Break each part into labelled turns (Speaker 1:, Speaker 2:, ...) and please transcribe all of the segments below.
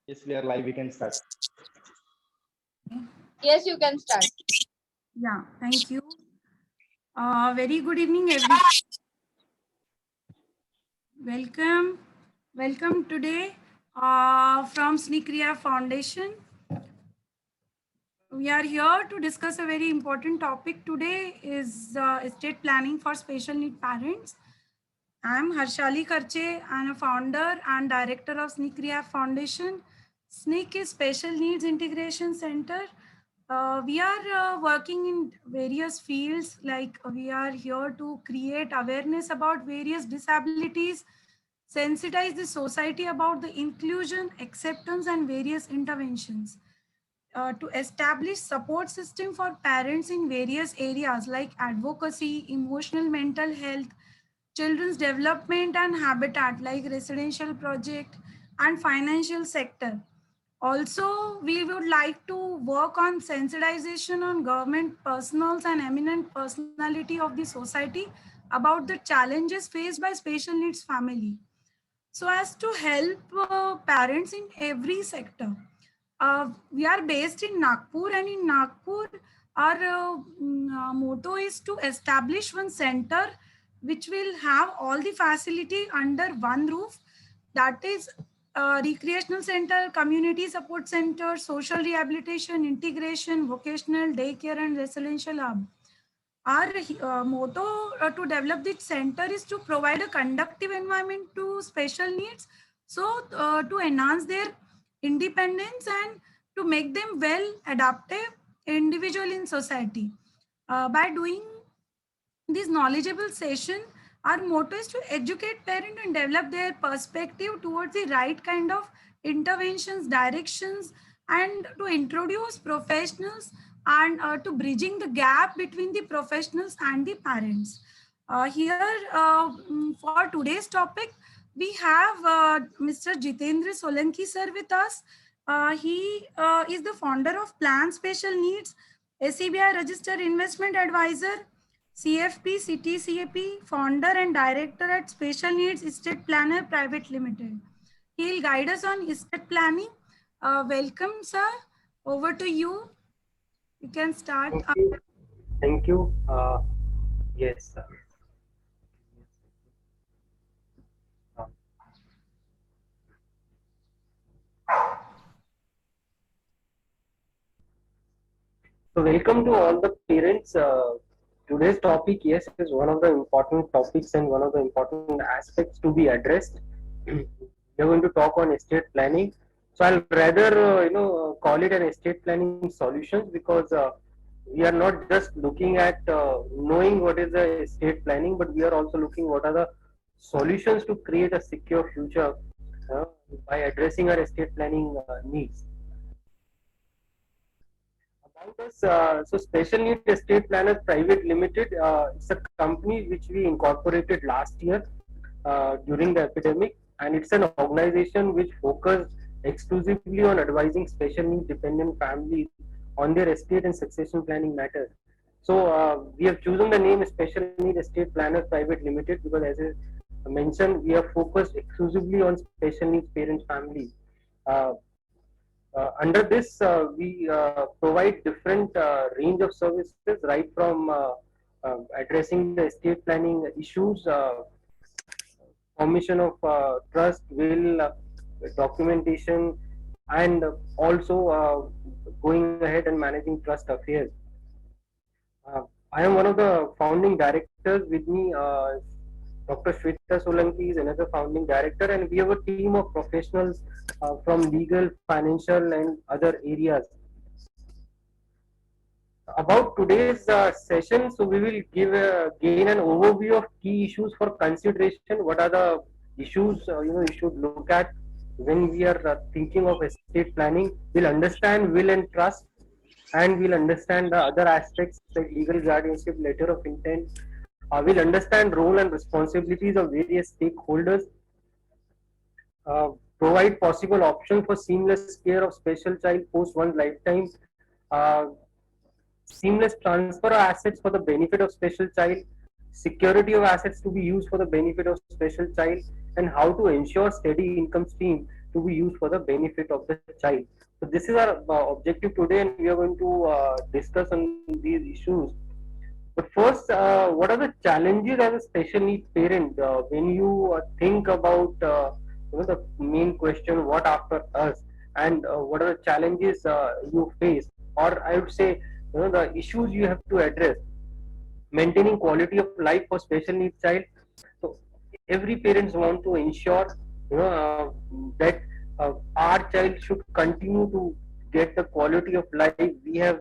Speaker 1: Yes, we are live. We can start.
Speaker 2: Yes, you can start.
Speaker 3: Yeah, thank you. Very good evening, everyone. Welcome today from Snikriya Foundation. We are here to discuss a very important topic today is estate planning for special need parents. I am Harshali Karche. I am a founder and director of Snikriya Foundation. SNIC is Special Needs Integration Center. We are working in various fields, like we are here to create awareness about various disabilities, sensitize the society about the inclusion, acceptance, and various interventions. To establish support system for parents in various areas like advocacy, emotional mental health, children's development and habitat like residential project and financial sector. Also, we would like to work on sensitization on government personals and eminent personality of the society about the challenges faced by special needs family, so as to help parents in every sector. We are based in Nagpur, and in Nagpur, our motto is to establish one center which will have all the facility under one roof. That is recreational center, community support center, social rehabilitation, integration, vocational, daycare, and residential hub. Our motto to develop this center is to provide a conductive environment to special needs, so to enhance their independence and to make them well adaptive individual in society. By doing this knowledgeable session, our motto is to educate parents and develop their perspective towards the right kind of interventions, directions, and to introduce professionals and to bridging the gap between the professionals and the parents. Here, for today's topic, we have Mr. Jitendra Solanki sir with us. He is the founder of Plan Special Needs, SCBI Registered Investment Advisor, CFP, CTCAP, founder and director at Special Needs Estate Planner Private Limited. He will guide us on estate planning. Welcome, sir. Over to you. You can start.
Speaker 4: Thank you. Thank you. Yes. Uh, So welcome to all the parents. Today's topic, yes, is one of the important topics and one of the important aspects to be addressed. We're going to talk on estate planning. So I'll rather, call it an estate planning solutions, because we are not just looking at knowing what is the estate planning, but we are also looking what are the solutions to create a secure future uh, by addressing our estate planning needs. About us, so Special Need Estate Planners Private Limited, it's a company which we incorporated last year during the epidemic, and it's an organization which focuses exclusively on advising special needs dependent families on their estate and succession planning matters. So we have chosen the name Special Need Estate Planners Private Limited because, as I mentioned, we are focused exclusively on special needs parents families. Uh, Under this, we provide different range of services, right from addressing the estate planning issues, formation of trust, will, documentation, and also going ahead and managing trust affairs. I am one of the founding directors. With me, Dr. Shweta Solanki is another founding director, and we have a team of professionals from legal, financial, and other areas. About today's session, so we will gain an overview of key issues for consideration. What are the issues you should look at when we are thinking of estate planning? We'll understand will and trust, and we'll understand the other aspects like legal guardianship, letter of intent. We'll understand role and responsibilities of various stakeholders, uh, provide possible options for seamless care of special child post one's lifetime, uh, seamless transfer of assets for the benefit of special child, security of assets to be used for the benefit of special child, and how to ensure steady income stream to be used for the benefit of the child. So this is our objective today, and we are going to discuss on these issues. But first, what are the challenges as a special needs parent when you think about the main question, what after us, and what are the challenges you face, or I would say, the issues you have to address. Maintaining quality of life for special needs child. So every parents want to ensure, that our child should continue to get the quality of life we have,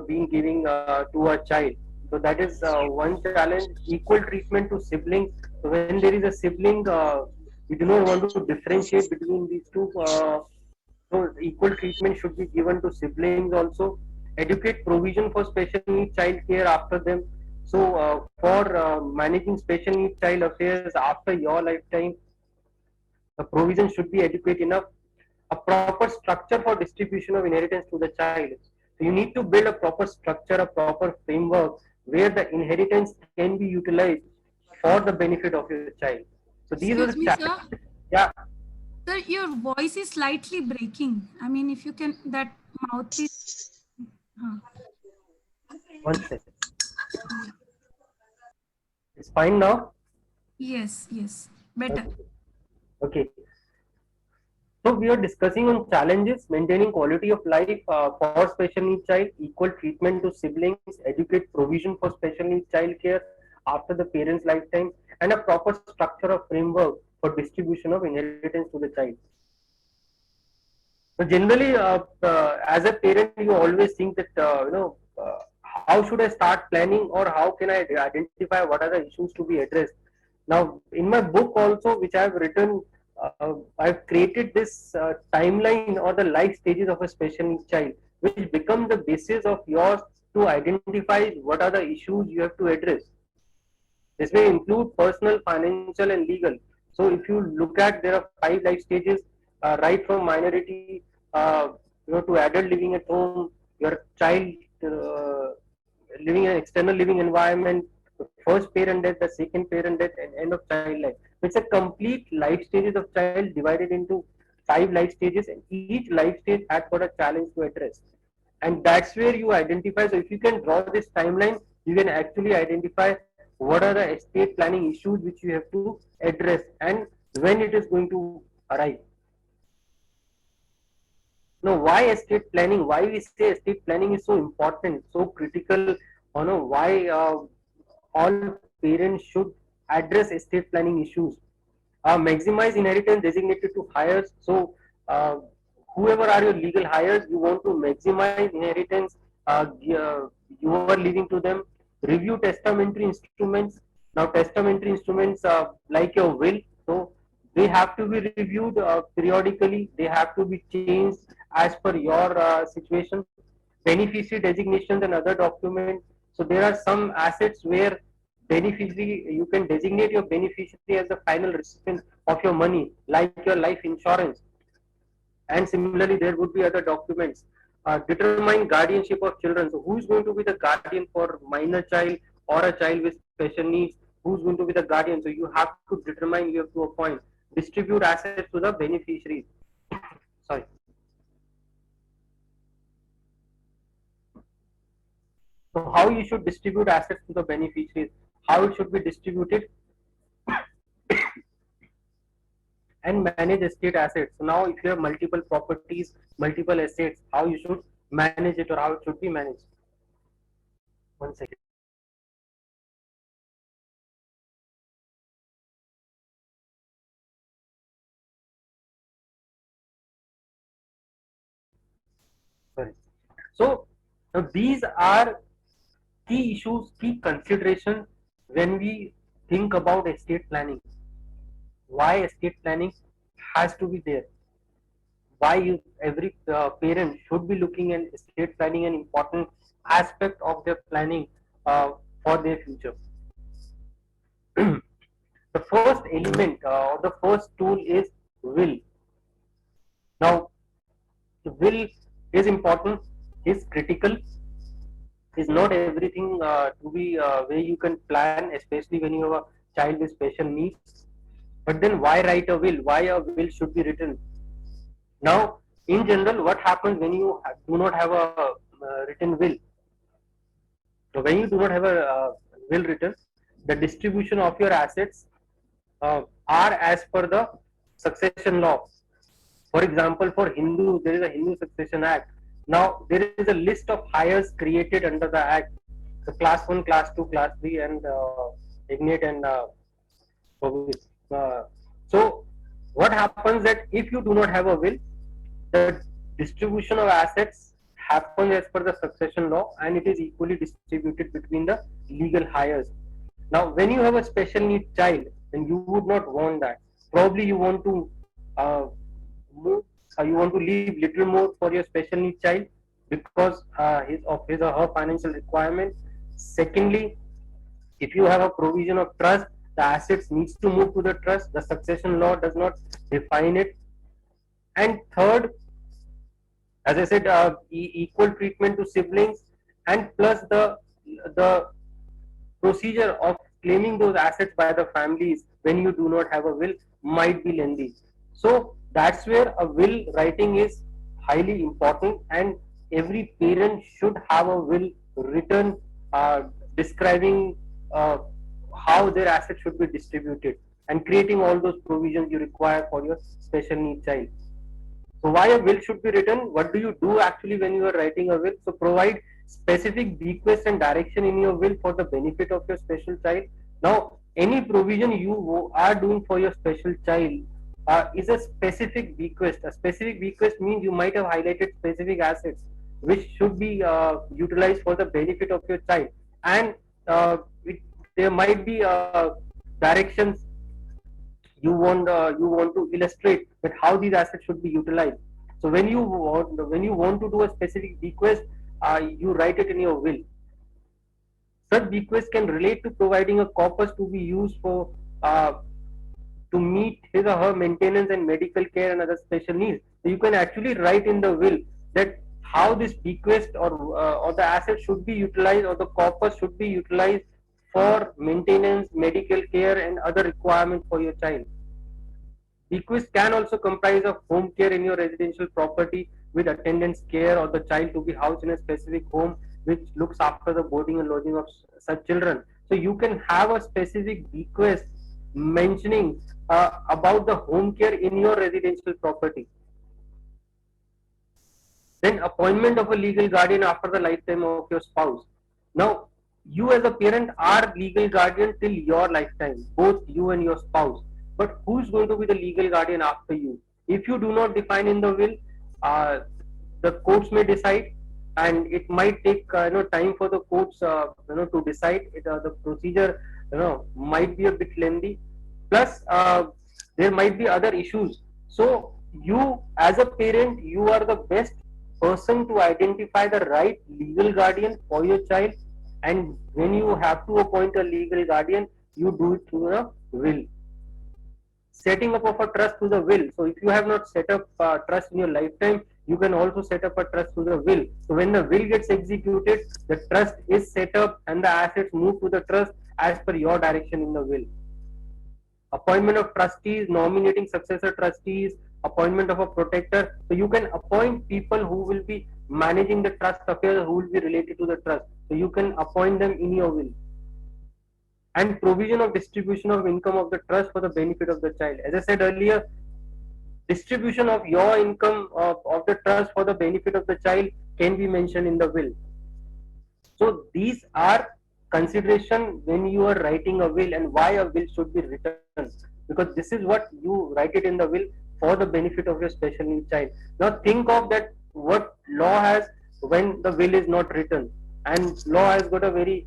Speaker 4: been giving to our child. So that is one challenge. Equal treatment to siblings. So when there is a sibling, we do not want to differentiate between these two. So equal treatment should be given to siblings also. Adequate provision for special needs child care after them. So for managing special needs child affairs after your lifetime, the provision should be adequate enough. A proper structure for distribution of inheritance to the child. So you need to build a proper structure, a proper framework where the inheritance can be utilized for the benefit of your child. So these are
Speaker 3: Excuse
Speaker 4: the
Speaker 3: me, sir.
Speaker 4: challenges. Yeah.
Speaker 3: Sir, your voice is slightly breaking. I mean, if you can, that mouthpiece. Huh.
Speaker 4: One second. It's fine now.
Speaker 3: Yes, yes, better.
Speaker 4: Okay. Okay. So we are discussing on challenges, maintaining quality of life for special needs child, equal treatment to siblings, adequate provision for special needs child care after the parent's lifetime, and a proper structure of framework for distribution of inheritance to the child. So generally, as a parent, you always think that how should I start planning, or how can I identify what are the issues to be addressed. Now, in my book also, which I have written, I've created this timeline or the life stages of a special needs child, which become the basis of yours to identify what are the issues you have to address. This may include personal, financial, and legal. So if you look at, there are 5 life stages, right from minority, to adult living at home, your child living in an external living environment, the first parent death, the second parent death, and end of child life. It's a complete life stages of child divided into 5 life stages, and each life stage had got a challenge to address. And that's where you identify. So if you can draw this timeline, you can actually identify what are the estate planning issues which you have to address and when it is going to arrive. Now, why estate planning? Why we say estate planning is so important, so critical? Why all parents should address estate planning issues. Maximize inheritance designated to heirs. So, whoever are your legal heirs, you want to maximize inheritance you are leaving to them. Review testamentary instruments. Now, testamentary instruments like your will, so they have to be reviewed periodically. They have to be changed as per your situation. Beneficiary designations and other documents. So there are some assets where beneficiary, you can designate your beneficiary as the final recipient of your money, like your life insurance. And similarly, there would be other documents. Determine guardianship of children. So who is going to be the guardian for minor child or a child with special needs? Who's going to be the guardian? So you have to determine, you have to appoint. Distribute assets to the beneficiaries. Sorry. So how you should distribute assets to the beneficiaries? How it should be distributed? And manage estate assets. So now if you have multiple properties, multiple assets, how you should manage it or how it should be managed. One second. Sorry. So now these are key issues, key consideration when we think about estate planning. Why estate planning has to be there? Why every parent should be looking at estate planning, an important aspect of their planning for their future. The first element or the first tool is will. Now, the will is important, is critical, is not everything to be where you can plan, especially when you have a child with special needs. But then why write a will? Why a will should be written? Now, in general, what happens when you do not have a written will? So when you do not have a will written, the distribution of your assets are as per the succession law. For example, for Hindu, there is a Hindu Succession Act. Now, there is a list of heirs created under the Act. So, class 1, class 2, class 3, and ignite and uh, so, what happens that if you do not have a will, the distribution of assets happens as per the succession law, and it is equally distributed between the legal heirs. Now, when you have a special need child, then you would not want that. Probably you want to uh, move, you want to leave little more for your special need child because his or her financial requirement. Secondly, if you have a provision of trust, the assets needs to move to the trust. The succession law does not define it. And third, as I said, equal treatment to siblings, and plus the procedure of claiming those assets by the families when you do not have a will might be lengthy. So that's where a will writing is highly important, and every parent should have a will written describing uh, how their assets should be distributed and creating all those provisions you require for your special need child. So why a will should be written? What do you do actually when you are writing a will? So provide specific bequest and direction in your will for the benefit of your special child. Now, any provision you are doing for your special child is a specific bequest. A specific bequest means you might have highlighted specific assets which should be utilized for the benefit of your child, and there might be directions you want to illustrate that how these assets should be utilized. So when you want to do a specific bequest, you write it in your will. Such bequest can relate to providing a corpus to be used for uh, to meet his or her maintenance and medical care and other special needs. So you can actually write in the will that how this bequest or the asset should be utilized, or the corpus should be utilized for maintenance, medical care, and other requirements for your child. Bequest can also comprise of home care in your residential property with attendance care, or the child to be housed in a specific home which looks after the boarding and lodging of such children. So you can have a specific bequest mentioning about the home care in your residential property. Then appointment of a legal guardian after the lifetime of your spouse. Now, you as a parent are legal guardian till your lifetime, both you and your spouse. But who's going to be the legal guardian after you? If you do not define in the will, the courts may decide, and it might take time for the courts to decide. The procedure might be a bit lengthy. Plus, there might be other issues. So you as a parent, you are the best person to identify the right legal guardian for your child, and when you have to appoint a legal guardian, you do it through a will. Setting up of a trust through the will. So if you have not set up trust in your lifetime, you can also set up a trust through the will. So when the will gets executed, the trust is set up and the assets move to the trust as per your direction in the will. Appointment of trustees, nominating successor trustees, appointment of a protector. So you can appoint people who will be managing the trust affairs, who will be related to the trust. So you can appoint them in your will. And provision of distribution of income of the trust for the benefit of the child. As I said earlier, distribution of your income of the trust for the benefit of the child can be mentioned in the will. So these are consideration when you are writing a will, and why a will should be written, because this is what you write it in the will for the benefit of your special needs child. Now think of that what law has when the will is not written, and law has got a very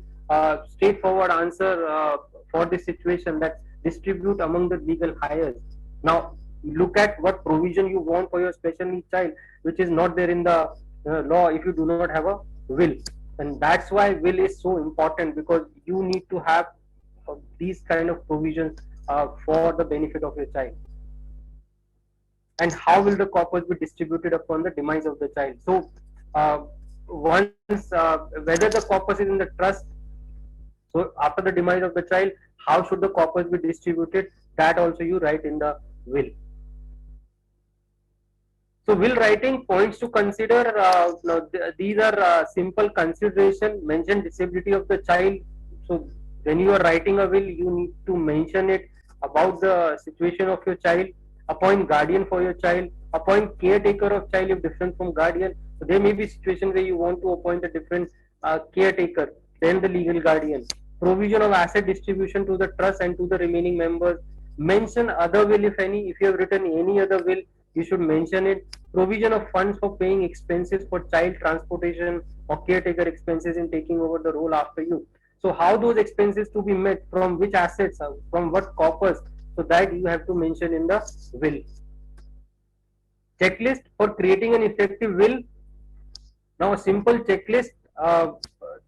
Speaker 4: straightforward answer for this situation, that distribute among the legal heirs. Now look at what provision you want for your special needs child, which is not there in the law if you do not have a will. And that's why will is so important, because you need to have these kind of provisions for the benefit of your child. And how will the corpus be distributed upon the demise of the child? So once whether the corpus is in the trust, so after the demise of the child, how should the corpus be distributed, that also you write in the will. So will writing points to consider, now these are simple consideration. Mention disability of the child. So when you are writing a will, you need to mention it about the situation of your child. Appoint guardian for your child. Appoint caretaker of child if different from guardian. So there may be situations where you want to appoint a different caretaker than the legal guardian. Provision of asset distribution to the trust and to the remaining members. Mention other will if any. If you have written any other will, you should mention it. Provision of funds for paying expenses for child transportation or caretaker expenses in taking over the role after you. So how those expenses to be met, from which assets, from what corpus, so that you have to mention in the will. Checklist for creating an effective will. Now a simple checklist,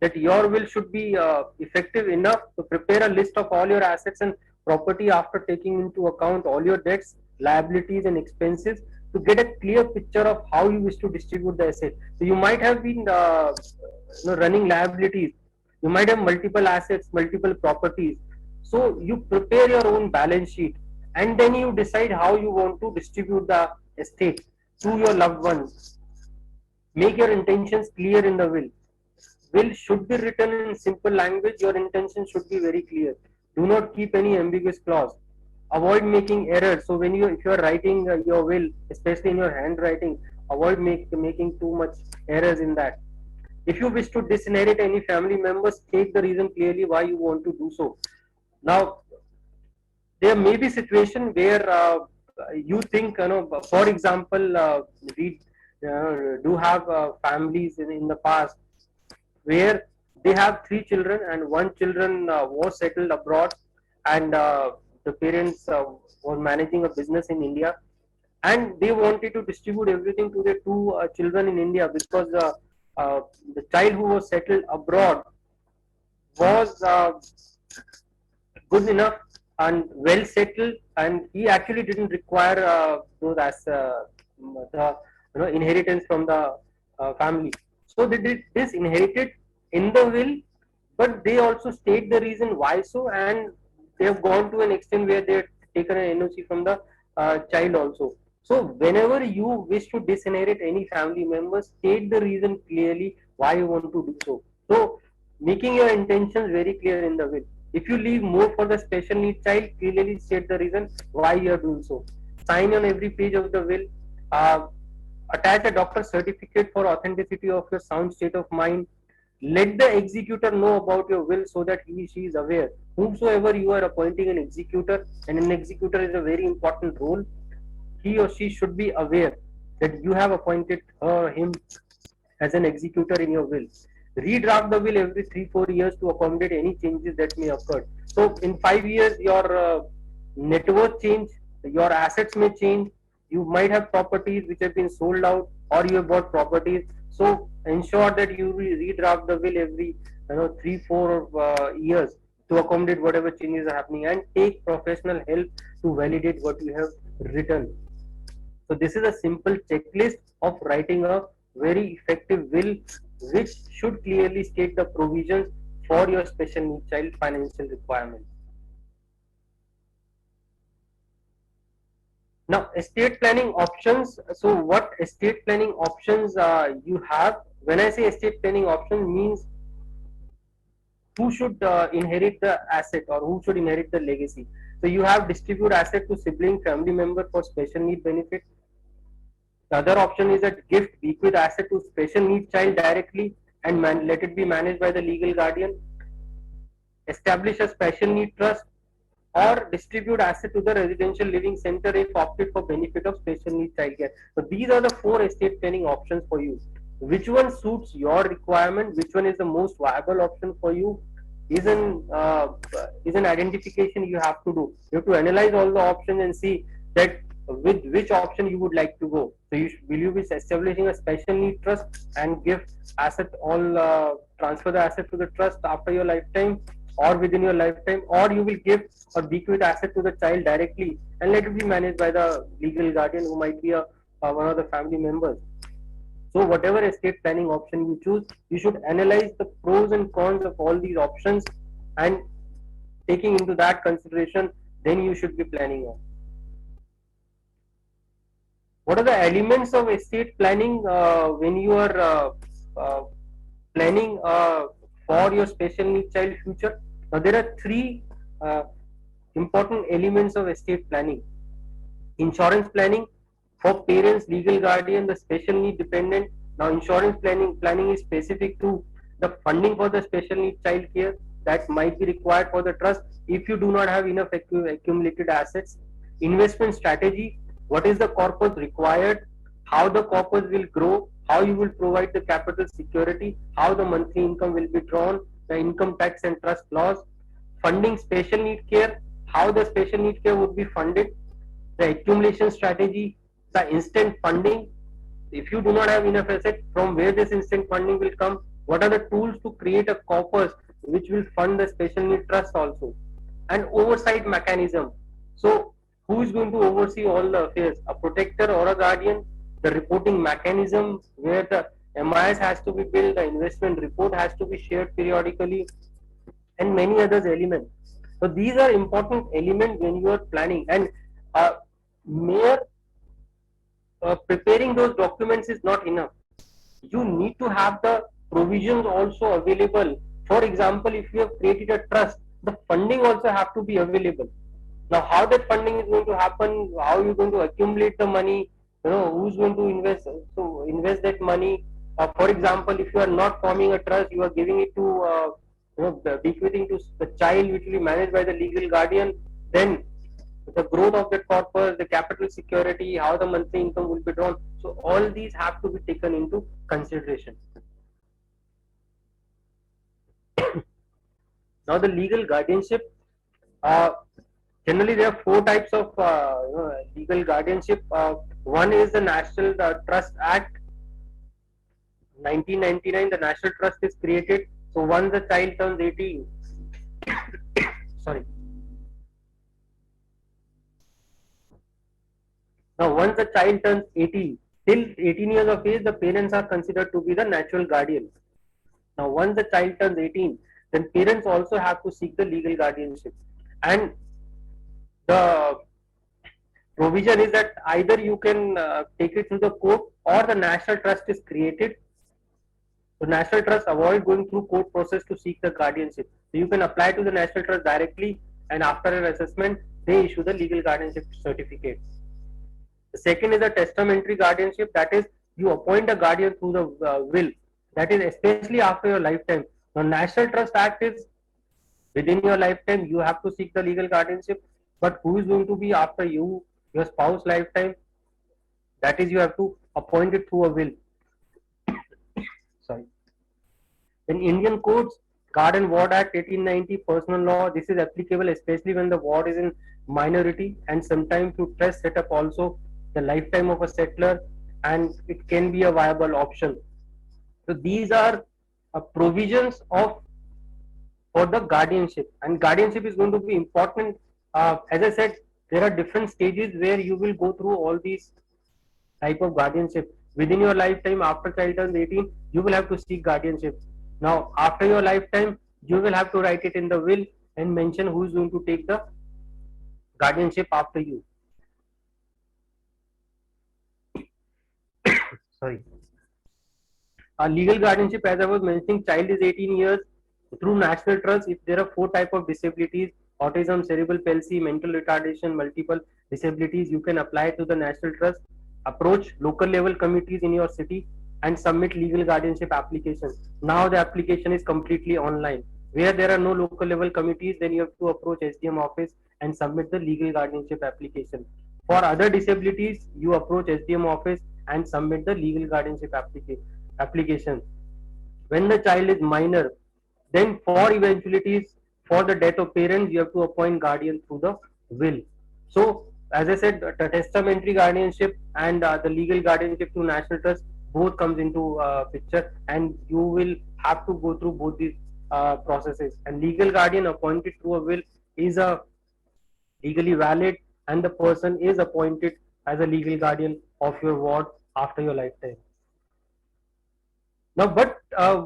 Speaker 4: that your will should be effective enough to prepare a list of all your assets and property after taking into account all your debts, liabilities and expenses, to get a clear picture of how you wish to distribute the asset. So you might have been running liabilities, you might have multiple assets, multiple properties. So you prepare your own balance sheet and then you decide how you want to distribute the estate to your loved ones. Make your intentions clear in the will. Will should be written in simple language. Your intention should be very clear. Do not keep any ambiguous clause. Avoid making errors. So when if you are writing your will, especially in your handwriting, avoid making too much errors in that. If you wish to disinherit any family members, state the reason clearly why you want to do so. Now, there may be situation where you think, for example, we do have families in the past where they have 3 children and one children was settled abroad, and the parents were managing a business in India, and they wanted to distribute everything to their 2 children in India, because the child who was settled abroad was good enough and well settled, and he actually didn't require those as the inheritance from the family. So they did this inherited in the will, but they also state the reason why so, and they have gone to an extent where they have taken an NOC from the child also. So whenever you wish to disinherit any family member, state the reason clearly why you want to do so. So making your intentions very clear in the will. If you leave more for the special needs child, clearly state the reason why you are doing so. Sign on every page of the will. Attach a doctor's certificate for authenticity of your sound state of mind. Let the executor know about your will so that she is aware. Whomsoever you are appointing an executor, and an executor is a very important role, he or she should be aware that you have appointed him as an executor in your will. Redraft the will every 3-4 years to accommodate any changes that may occur. So in 5 years, your net worth change, your assets may change. You might have properties which have been sold out, or you have bought properties. So ensure that you redraft the will every 3-4 years to accommodate whatever changes are happening, and take professional help to validate what you have written. So this is a simple checklist of writing a very effective will, which should clearly state the provisions for your special needs child financial requirements. Now, estate planning options. So what estate planning options you have? When I say estate planning option, means who should inherit the asset, or who should inherit the legacy. So you have distribute asset to sibling, family member for special need benefit. The other option is that gift, bequeath asset to special needs child directly and let it be managed by the legal guardian. Establish a special need trust, or distribute asset to the residential living center if opted for benefit of special needs child care. So these are the 4 estate planning options for you. Which one suits your requirement? Which one is the most viable option for you? Is an identification you have to do. You have to analyze all the options and see that with which option you would like to go. So will you be establishing a special need trust and give asset transfer the asset to the trust after your lifetime or within your lifetime, or you will give or bequeath asset to the child directly and let it be managed by the legal guardian, who might be one of the family members. So whatever estate planning option you choose, you should analyze the pros and cons of all these options and taking into that consideration, then you should be planning on. What are the elements of estate planning when you are planning for your special needs child future? Now there are three important elements of estate planning. Insurance planning for parents, legal guardian, the special need dependent. Now insurance planning is specific to the funding for the special need child care that might be required for the trust if you do not have enough accumulated assets. Investment strategy, what is the corpus required, how the corpus will grow, how you will provide the capital security, how the monthly income will be drawn, the income tax and trust laws. Funding special need care, how the special need care would be funded, the accumulation strategy, the instant funding. If you do not have enough asset, from where this instant funding will come? What are the tools to create a corpus which will fund the special need trust also? And oversight mechanism. So, who is going to oversee all the affairs? A protector or a guardian? The reporting mechanism where the MIS has to be built, the investment report has to be shared periodically, and many others elements. So these are important elements when you are planning, and mere preparing those documents is not enough. You need to have the provisions also available. For example, if you have created a trust, the funding also have to be available. Now, how that funding is going to happen, how you are going to accumulate the money, who's going to invest, so invest that money. For example, if you are not forming a trust, you are giving it to, bequeathing to the child, which will be managed by the legal guardian, then the growth of that corpus, the capital security, how the monthly income will be drawn. So all these have to be taken into consideration. Now the legal guardianship, generally there are four types of legal guardianship. One is the National Trust Act 1999. The National Trust is created. So once the child turns 18, sorry. Now once the child turns 18, till 18 years of age, the parents are considered to be the natural guardian. Now once the child turns 18, then parents also have to seek the legal guardianship. And the provision is that either you can take it through the court, or the national trust is created. So national trust avoid going through court process to seek the guardianship. So you can apply to the national trust directly, and after an assessment, they issue the legal guardianship certificate. The second is a testamentary guardianship, that is you appoint a guardian through the will, that is especially after your lifetime. Now National Trust Act is within your lifetime, you have to seek the legal guardianship, but who is going to be after you, your spouse lifetime? That is, you have to appoint it through a will. Sorry. In Indian codes, Guard and Ward Act 1890, personal law, this is applicable especially when the ward is in minority, and sometimes to trust setup also, the lifetime of a settler, and it can be a viable option. So these are provisions of for the guardianship, and guardianship is going to be important. As I said, there are different stages where you will go through all these type of guardianship. Within your lifetime, after child turns 18, you will have to seek guardianship. Now, after your lifetime, you will have to write it in the will and mention who is going to take the guardianship after you. Sorry. Legal guardianship, as I was mentioning, child is 18 years. Through National Trust, if there are four types of disabilities: autism, cerebral palsy, mental retardation, multiple disabilities, you can apply to the National Trust. Approach local level committees in your city and submit legal guardianship application. Now the application is completely online. Where there are no local level committees, then you have to approach SDM office and submit the legal guardianship application. For other disabilities, you approach SDM office and submit the legal guardianship application. When the child is minor, then for eventualities, for the death of parents, you have to appoint guardian through the will. So as I said, the testamentary guardianship and the legal guardianship through National Trust both comes into picture, and you will have to go through both these processes. And legal guardian appointed through a will is a legally valid, and the person is appointed as a legal guardian of your ward after your lifetime. Now, but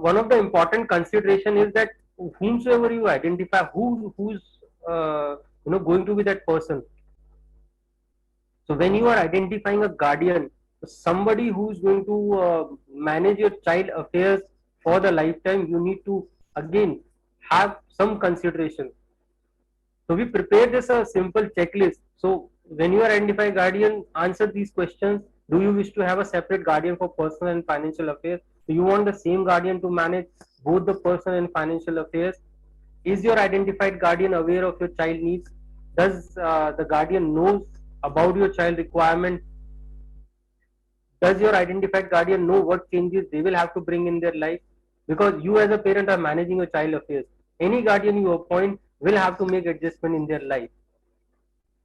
Speaker 4: one of the important consideration is that whomsoever you identify, whose going to be that person. So when you are identifying a guardian, somebody who's going to manage your child affairs for the lifetime, you need to again have some consideration. So we prepare this a simple checklist. So when you identify guardian, answer these questions. Do you wish to have a separate guardian for personal and financial affairs? Do you want the same guardian to manage both the personal and financial affairs? Is your identified guardian aware of your child needs? Does the guardian knows about your child requirement? Does your identified guardian know what changes they will have to bring in their life? Because you as a parent are managing your child affairs. Any guardian you appoint will have to make adjustment in their life.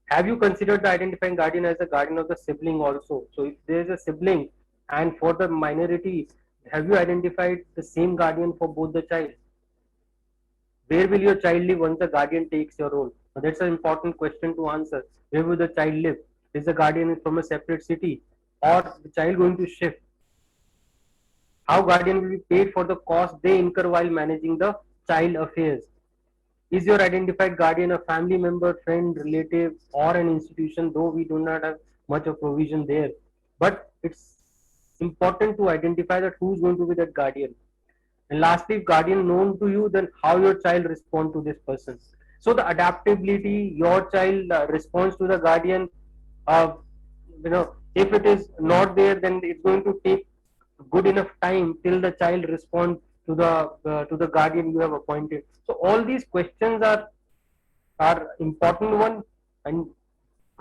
Speaker 4: Have you considered the identifying guardian as a guardian of the sibling also? So if there is a sibling and for the minority, have you identified the same guardian for both the child? Where will your child live once the guardian takes your role? Now that's an important question to answer. Where will the child live? Is the guardian from a separate city or the child going to shift? How guardian will be paid for the cost they incur while managing the child affairs? Is your identified guardian a family member, friend, relative, or an institution? Though we do not have much of provision there, but it's important to identify that who's going to be that guardian. And lastly, if guardian known to you, then how your child respond to this person. So the adaptability, your child responds to the guardian. Uh, if it is not there, then it's going to take good enough time till the child responds to the guardian you have appointed. So all these questions are important one. And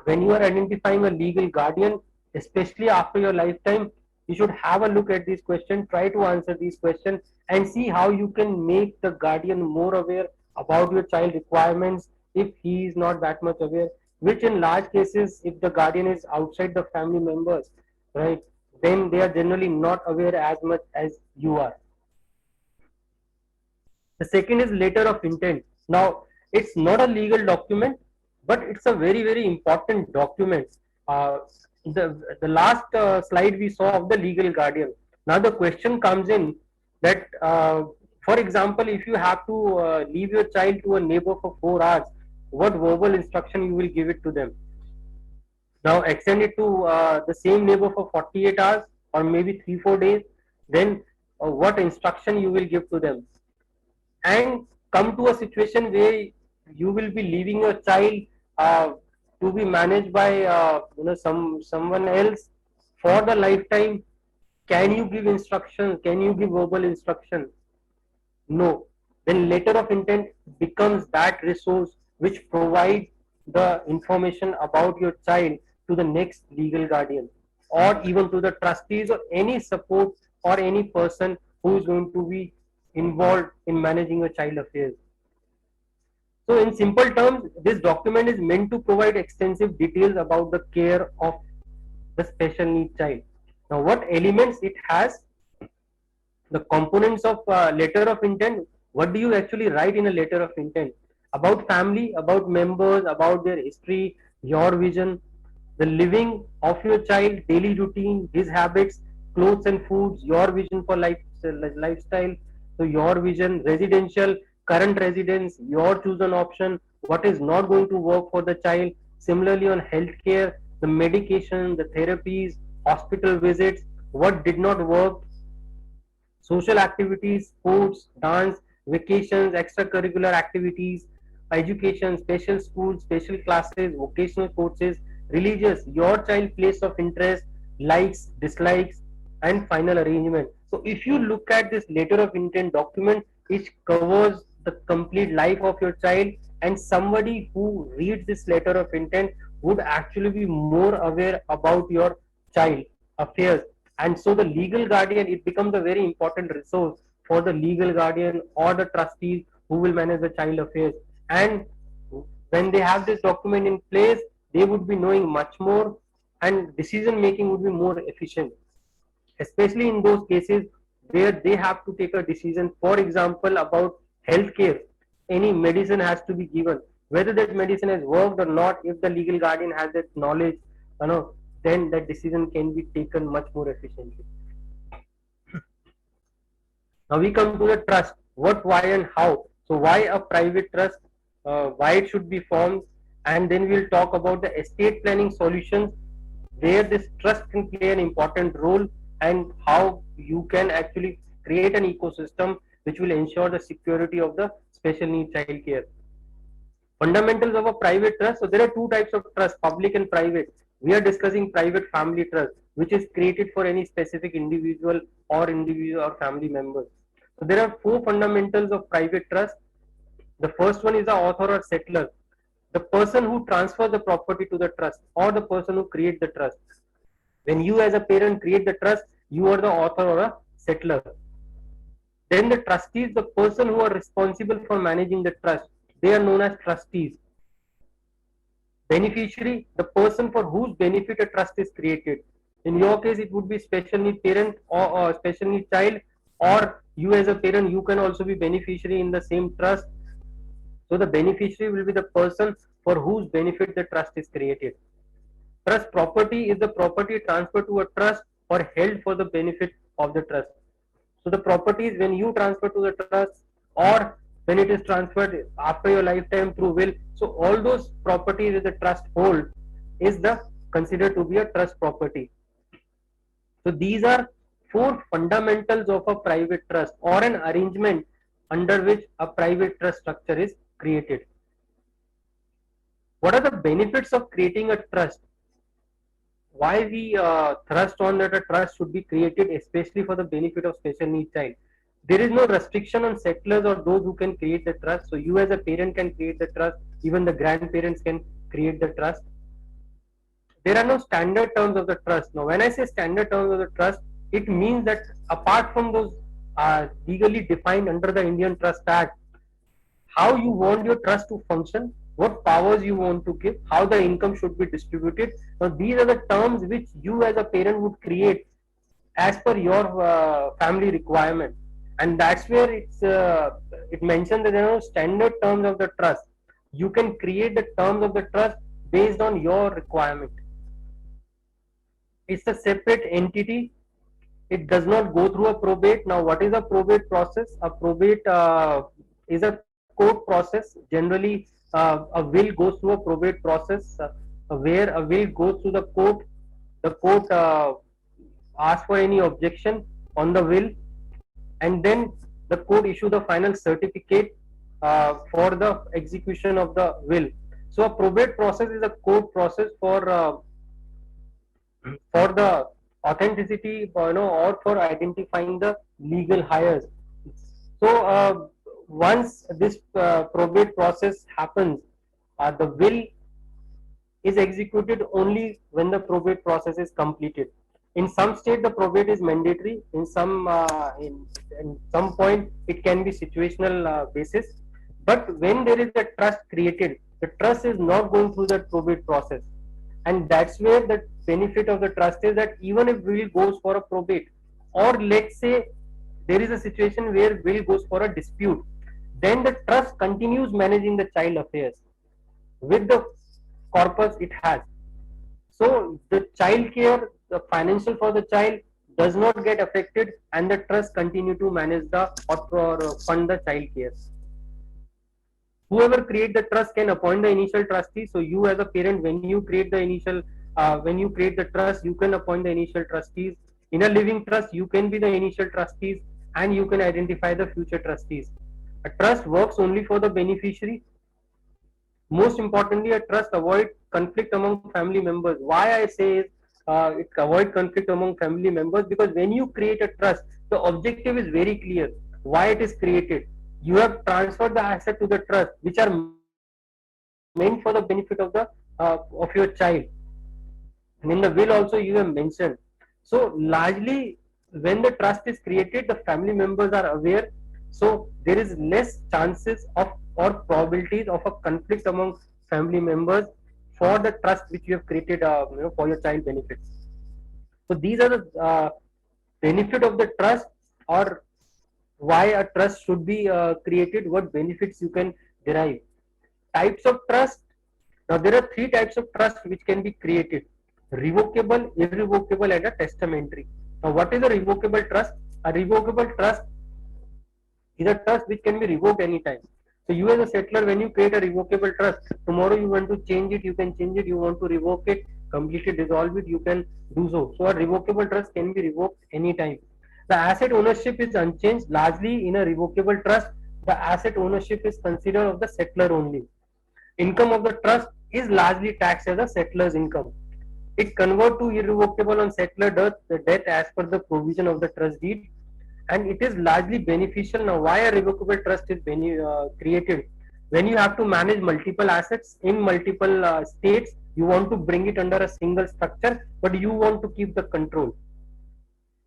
Speaker 4: when you are identifying a legal guardian, especially after your lifetime, you should have a look at these questions, try to answer these questions, and see how you can make the guardian more aware about your child requirements if he is not that much aware. Which in large cases, if the guardian is outside the family members, right, then they are generally not aware as much as you are. The second is letter of intent. Now, it's not a legal document, but it's a very, very important document. Uh, the last slide we saw of the legal guardian. Now, the question comes in that, for example, if you have to leave your child to a neighbor for 4 hours, what verbal instruction you will give it to them? Now, extend it to the same neighbor for 48 hours or maybe 3-4 days. Then, what instruction you will give to them? And come to a situation where you will be leaving your child to be managed by someone else for the lifetime. Can you give instructions? Can you give verbal instruction? No. Then letter of intent becomes that resource which provides the information about your child to the next legal guardian or even to the trustees or any support or any person who is going to be involved in managing a child affairs. So in simple terms, this document is meant to provide extensive details about the care of the special needs child. Now what elements it has, the components of letter of intent, what do you actually write in a letter of intent? About family, about members, about their history, your vision, the living of your child, daily routine, his habits, clothes and foods, your vision for lifestyle, so your vision, residential, current residence, your chosen option, what is not going to work for the child. Similarly on healthcare, the medication, the therapies, hospital visits, what did not work, social activities, sports, dance, vacations, extracurricular activities, education, special schools, special classes, vocational courses, religious, your child place of interest, likes, dislikes, and final arrangement. So if you look at this letter of intent document, it covers the complete life of your child, and somebody who reads this letter of intent would actually be more aware about your child affairs. And so the legal guardian, it becomes a very important resource for the legal guardian or the trustees who will manage the child affairs. And when they have this document in place, they would be knowing much more and decision making would be more efficient, especially in those cases where they have to take a decision, for example, about healthcare. Any medicine has to be given, whether that medicine has worked or not. If the legal guardian has that knowledge, then that decision can be taken much more efficiently. Now we come to the trust. What, why, and how. So why a private trust? why it should be formed, and then we'll talk about the estate planning solutions where this trust can play an important role, and how you can actually create an ecosystem which will ensure the security of the special needs child care. Fundamentals of a private trust. So there are two types of trust, public and private. We are discussing private family trust, which is created for any specific individual or family members. So there are four fundamentals of private trust. The first one is the author or settler, the person who transfers the property to the trust, or the person who creates the trust. When you as a parent create the trust, you are the author or a settler. Then the trustees, the person who are responsible for managing the trust, they are known as trustees. Beneficiary, the person for whose benefit a trust is created. In your case, it would be special need parent or special need child, or you as a parent, you can also be beneficiary in the same trust. So the beneficiary will be the person for whose benefit the trust is created. Trust property is the property transferred to a trust or held for the benefit of the trust. So the property is when you transfer to the trust, or when it is transferred after your lifetime through will. So all those properties that the trust hold is the considered to be a trust property. So these are four fundamentals of a private trust or an arrangement under which a private trust structure is created. What are the benefits of creating a trust? Why we thrust on that a trust should be created, especially for the benefit of special needs child. There is no restriction on settlers or those who can create the trust. So you as a parent can create the trust, even the grandparents can create the trust. There are no standard terms of the trust. Now when I say standard terms of the trust, it means that apart from those legally defined under the Indian Trust Act, how you want your trust to function, what powers you want to give, how the income should be distributed. Now these are the terms which you as a parent would create as per your family requirement, and that's where it mentions that there are standard terms of the trust. You can create the terms of the trust based on your requirement. It's a separate entity. It does not go through a probate. Now what is a probate process? A probate is a court process. Generally a will goes through a probate process, where a will goes through the court. The court asks for any objection on the will, and then the court issue the final certificate for the execution of the will. So a probate process is a court process for the authenticity, or for identifying the legal heirs. So once this probate process happens, the will is executed only when the probate process is completed. In some state, the probate is mandatory. In some point, it can be situational basis. But when there is a trust created, the trust is not going through that probate process, and that's where the benefit of the trust is that even if will goes for a probate, or let's say there is a situation where will goes for a dispute, then the trust continues managing the child affairs with the corpus it has. So the child care, the financial for the child does not get affected, and the trust continue to manage the or fund the child care. Whoever create the trust can appoint the initial trustee. So you as a parent, when you create the trust, you can appoint the initial trustees. In a living trust, you can be the initial trustees, and you can identify the future trustees. A trust works only for the beneficiary. Most importantly, a trust avoid conflict among family members. Why I say is it avoid conflict among family members, because when you create a trust, the objective is very clear. Why it is created? You have transferred the asset to the trust, which are meant for the benefit of your child. And in the will also you have mentioned. So largely, when the trust is created, the family members are aware. So there is less chances of or probabilities of a conflict among family members for the trust which you have created, for your child benefits. So these are the benefit of the trust, or why a trust should be created, what benefits you can derive. Types of trust. Now there are three types of trust which can be created: revocable, irrevocable, and a testamentary. Now what is a revocable trust? A revocable trust is a trust which can be revoked anytime. So you as a settlor, when you create a revocable trust, tomorrow you want to change it, you can change it. You want to revoke it, completely dissolve it, you can do so. So a revocable trust can be revoked anytime. The asset ownership is unchanged. Largely in a revocable trust, the asset ownership is considered of the settlor only. Income of the trust is largely taxed as a settler's income. It convert to irrevocable on settler death as per the provision of the trust deed, and it is largely beneficial. Now, why a revocable trust is created? When you have to manage multiple assets in multiple states, you want to bring it under a single structure, but you want to keep the control.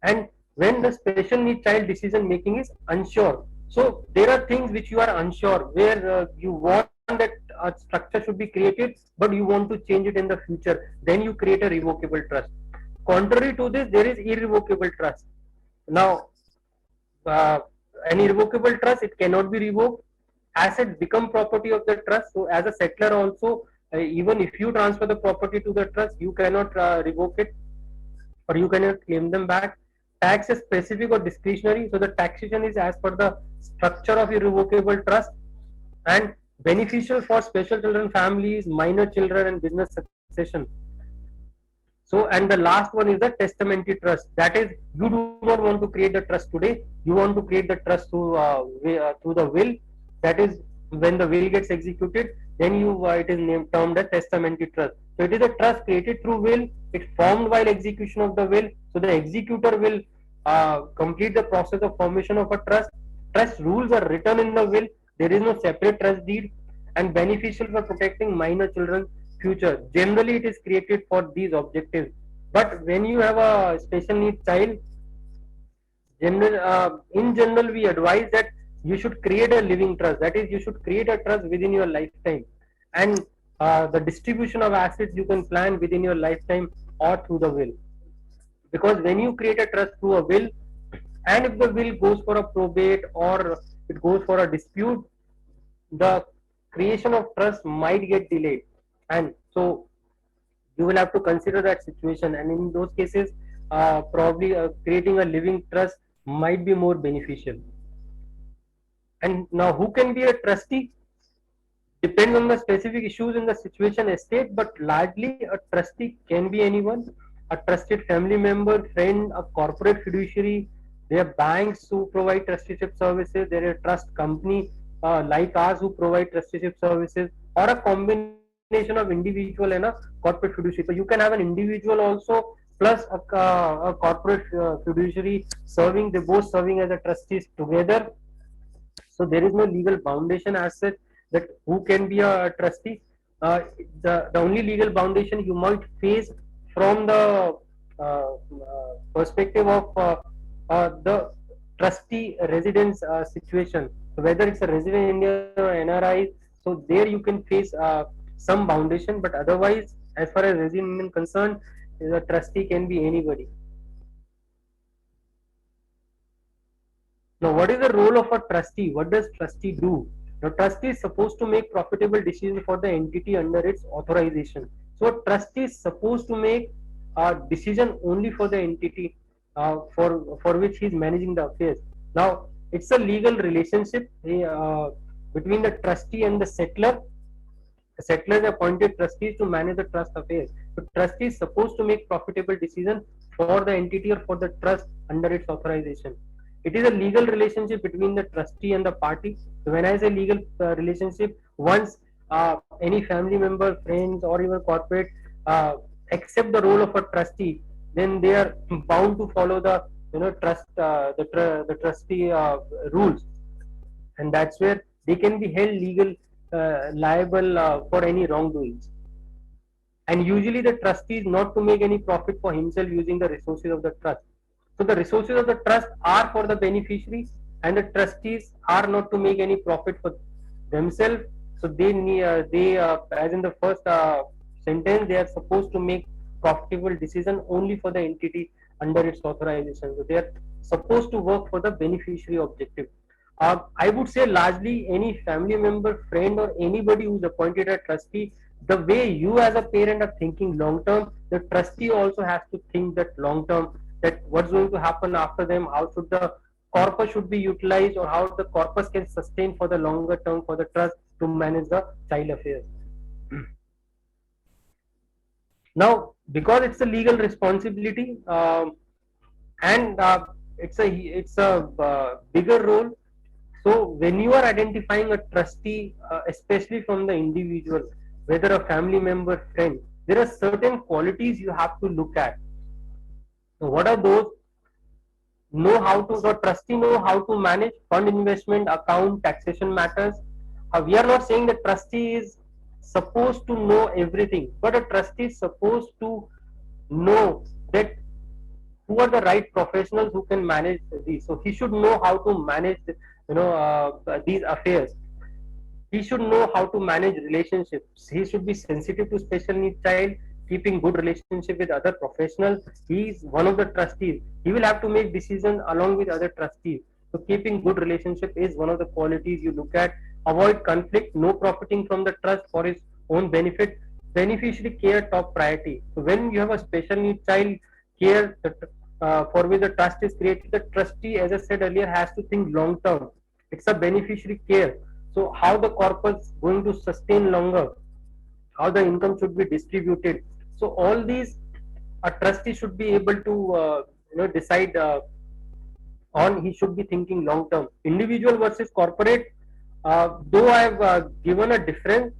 Speaker 4: And when the special need child decision making is unsure, so there are things which you are unsure, where you want that a structure should be created, but you want to change it in the future, then you create a revocable trust. Contrary to this, there is irrevocable trust. Now, uh, an irrevocable trust, it cannot be revoked. Assets become property of the trust. So as a settler also, even if you transfer the property to the trust, you cannot revoke it, or you cannot claim them back. Tax is specific or discretionary. So the taxation is as per the structure of irrevocable trust, and beneficial for special children families, minor children, and business succession. So, and the last one is the testamentary trust. That is, you do not want to create the trust today. You want to create the trust through the will. That is, when the will gets executed, then you it is named termed as testamentary trust. So, it is a trust created through will. It's formed while execution of the will. So, the executor will complete the process of formation of a trust. Trust rules are written in the will. There is no separate trust deed, and beneficial for protecting minor children future. Generally, it is created for these objectives. But when you have a special needs child, in general, we advise that you should create a living trust. That is, you should create a trust within your lifetime, and the distribution of assets you can plan within your lifetime or through the will. Because when you create a trust through a will, and if the will goes for a probate or it goes for a dispute, the creation of trust might get delayed, and so you will have to consider that situation, and in those cases probably creating a living trust might be more beneficial. And now, who can be a trustee depends on the specific issues in the situation estate, but largely a trustee can be anyone: a trusted family member, friend, a corporate fiduciary. There are banks who provide trusteeship services. There are trust company like ours who provide trusteeship services, or a combination of individual and a corporate fiduciary. So you can have an individual also plus a corporate fiduciary serving. They both serving as a trustees together. So there is no legal foundation as such that who can be a trustee. The only legal foundation you might face from the perspective of the trustee residence situation. So whether it's a resident Indian or NRI, so there you can face some foundation, but otherwise, as far as resident Indian concerned, the trustee can be anybody. Now, what is the role of a trustee? What does trustee do? Now, trustee is supposed to make profitable decisions for the entity under its authorization. So, a trustee is supposed to make a decision only for the entity for which he is managing the affairs. Now, it's a legal relationship between the trustee and the settler. The settlers appointed trustees to manage the trust affairs. So, trustee is supposed to make profitable decisions for the entity or for the trust under its authorization. It is a legal relationship between the trustee and the party. So when I say legal relationship, once any family member, friends, or even corporate accept the role of a trustee, then they are bound to follow the the trustee rules, and that's where they can be held legal liable for any wrongdoings. And usually the trustee is not to make any profit for himself using the resources of the trust. So the resources of the trust are for the beneficiaries, and the trustees are not to make any profit for themselves. So as in the first sentence, they are supposed to make profitable decision only for the entity under its authorization. So they are supposed to work for the beneficiary objective. I would say largely any family member, friend, or anybody who's appointed a trustee, the way you as a parent are thinking long term, the trustee also has to think that long term, that what's going to happen after them, how should the corpus should be utilized or how the corpus can sustain for the longer term for the trust to manage the child affairs. Now, because it's a legal responsibility, and it's a bigger role. So when you are identifying a trustee, especially from the individual, whether a family member, friend, there are certain qualities you have to look at. So what are those? Know how to, the trustee know how to manage fund investment, account, taxation matters. We are not saying that trustee is supposed to know everything, but a trustee is supposed to know that who are the right professionals who can manage these. So he should know how to manage, these affairs. He should know how to manage relationships. He should be sensitive to special needs child, keeping good relationship with other professionals. He is one of the trustees. He will have to make decisions along with other trustees. So keeping good relationship is one of the qualities you look at. Avoid conflict, no profiting from the trust for his own benefit. Beneficiary care top priority. So when you have a special needs child, care for which the trust is created, the trustee, as I said earlier, has to think long term. It's a beneficiary care. So how the corpus going to sustain longer, how the income should be distributed. So all these a trustee should be able to decide on. He should be thinking long term. Individual versus corporate. Though I have given a difference,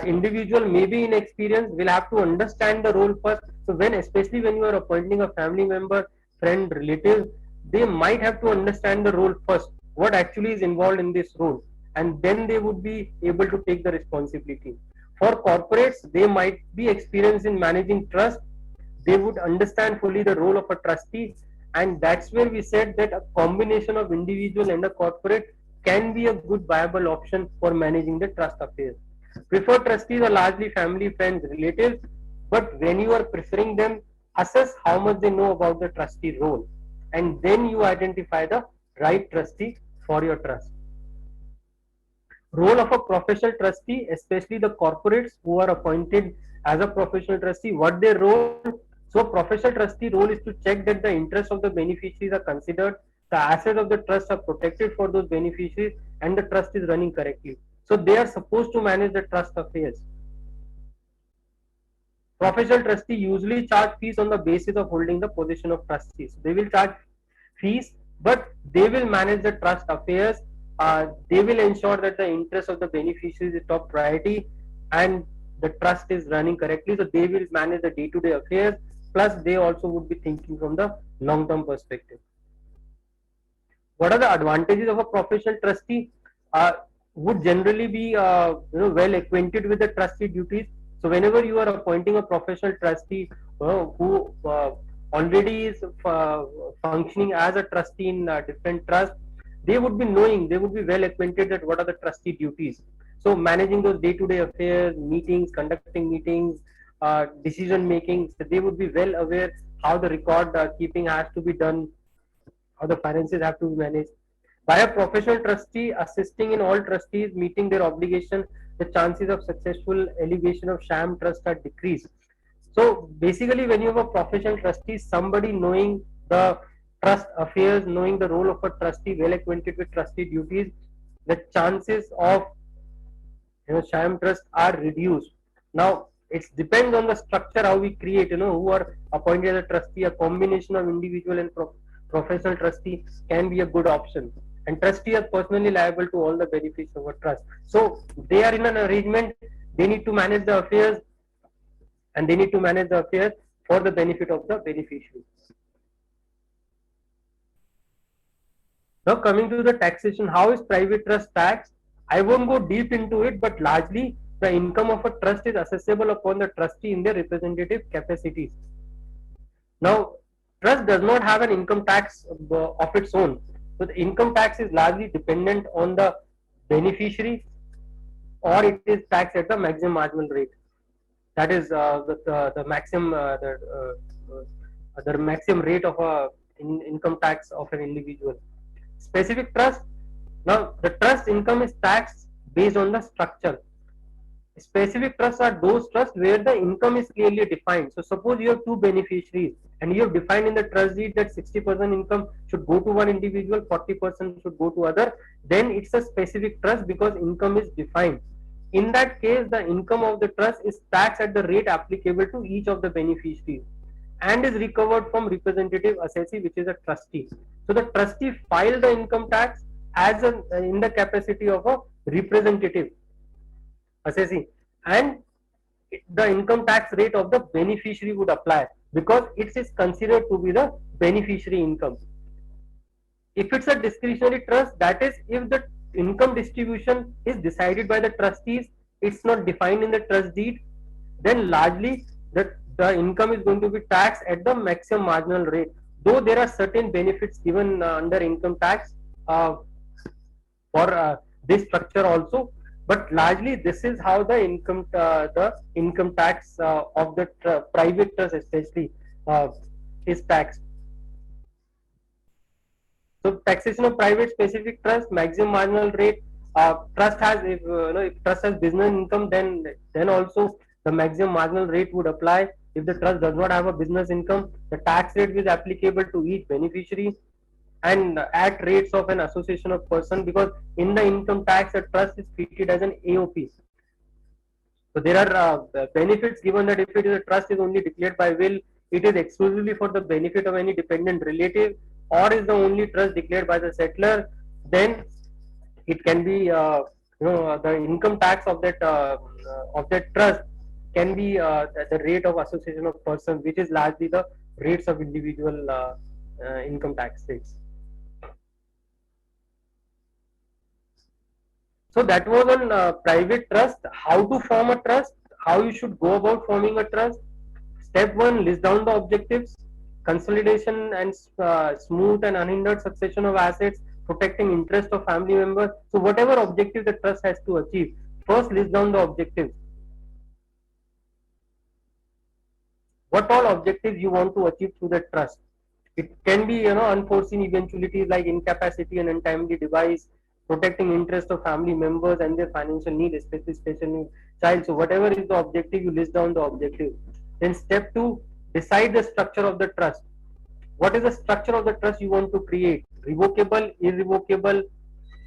Speaker 4: individual maybe in experience will have to understand the role first. So when, especially when you are appointing a family member, friend, relative, they might have to understand the role first. What actually is involved in this role, and then they would be able to take the responsibility. For corporates, they might be experienced in managing trust. They would understand fully the role of a trustee, and that's where we said that a combination of individual and a corporate can be a good viable option for managing the trust affairs. Preferred trustees are largely family, friends, relatives, but when you are preferring them, assess how much they know about the trustee role, and then you identify the right trustee for your trust. Role of a professional trustee, especially the corporates who are appointed as a professional trustee, what their role? So professional trustee role is to check that the interests of the beneficiaries are considered, the assets of the trust are protected for those beneficiaries, and the trust is running correctly. So they are supposed to manage the trust affairs. Professional trustee usually charge fees on the basis of holding the position of trustees. They will charge fees, but they will manage the trust affairs. They will ensure that the interest of the beneficiaries is top priority and the trust is running correctly. So they will manage the day-to-day affairs. Plus, they also would be thinking from the long-term perspective. What are the advantages of a professional trustee? Would generally be well acquainted with the trustee duties. So whenever you are appointing a professional trustee who already is functioning as a trustee in different trusts, they would be knowing, they would be well acquainted that what are the trustee duties. So managing those day-to-day affairs, meetings, conducting meetings, decision making, so they would be well aware how the record keeping has to be done, how the finances have to be managed. By a professional trustee assisting in all trustees meeting their obligation, the chances of successful alleviation of sham trust are decreased. So basically, when you have a professional trustee, somebody knowing the trust affairs, knowing the role of a trustee, well acquainted with trustee duties, the chances of sham trust are reduced. Now it depends on the structure how we create. Who are appointed as a trustee. A combination of individual and professional trustee can be a good option. And trustee are personally liable to all the benefits of a trust. So they are in an arrangement. They need to manage the affairs, and they need to manage the affairs for the benefit of the beneficiary. Now coming to the taxation, how is private trust taxed? I won't go deep into it, but largely the income of a trust is assessable upon the trustee in their representative capacities. Now, trust does not have an income tax of its own. So the income tax is largely dependent on the beneficiary, or it is taxed at the maximum marginal rate. That is the maximum the maximum rate of a income tax of an individual. Specific trust. Now the trust income is taxed based on the structure. Specific trusts are those trusts where the income is clearly defined. So suppose you have two beneficiaries and you have defined in the trust deed that 60% income should go to one individual, 40% should go to other, then it's a specific trust because income is defined. In that case, the income of the trust is taxed at the rate applicable to each of the beneficiaries and is recovered from representative assessee, which is a trustee. So the trustee filed the income tax as in the capacity of a representative assessing, and the income tax rate of the beneficiary would apply because it is considered to be the beneficiary income. If it's a discretionary trust, that is, if the income distribution is decided by the trustees, it's not defined in the trust deed, then largely the income is going to be taxed at the maximum marginal rate. Though there are certain benefits given under income tax for this structure also, but largely this is how the income tax of the private trust especially is taxed. So taxation of private specific trust, maximum marginal rate. Trust has if trust has business income, then also the maximum marginal rate would apply. If the trust does not have a business income, the tax rate is applicable to each beneficiary and at rates of an association of person, because in the income tax a trust is treated as an AOP. So there are benefits given that if it is a trust is only declared by will, it is exclusively for the benefit of any dependent relative, or is the only trust declared by the settlor, then it can be the income tax of that trust can be the rate of association of person, which is largely the rates of individual income tax rates. So that was on private trust, how to form a trust, how you should go about forming a trust. Step 1, list down the objectives: consolidation and smooth and unhindered succession of assets, protecting interest of family members. So whatever objective the trust has to achieve, first list down the objectives. What all objectives you want to achieve through the trust? It can be unforeseen eventualities like incapacity and untimely device, protecting interest of family members and their financial need, especially special need child. So whatever is the objective, you list down the objective. Then step 2, decide the structure of the trust. What is the structure of the trust you want to create? Revocable, irrevocable.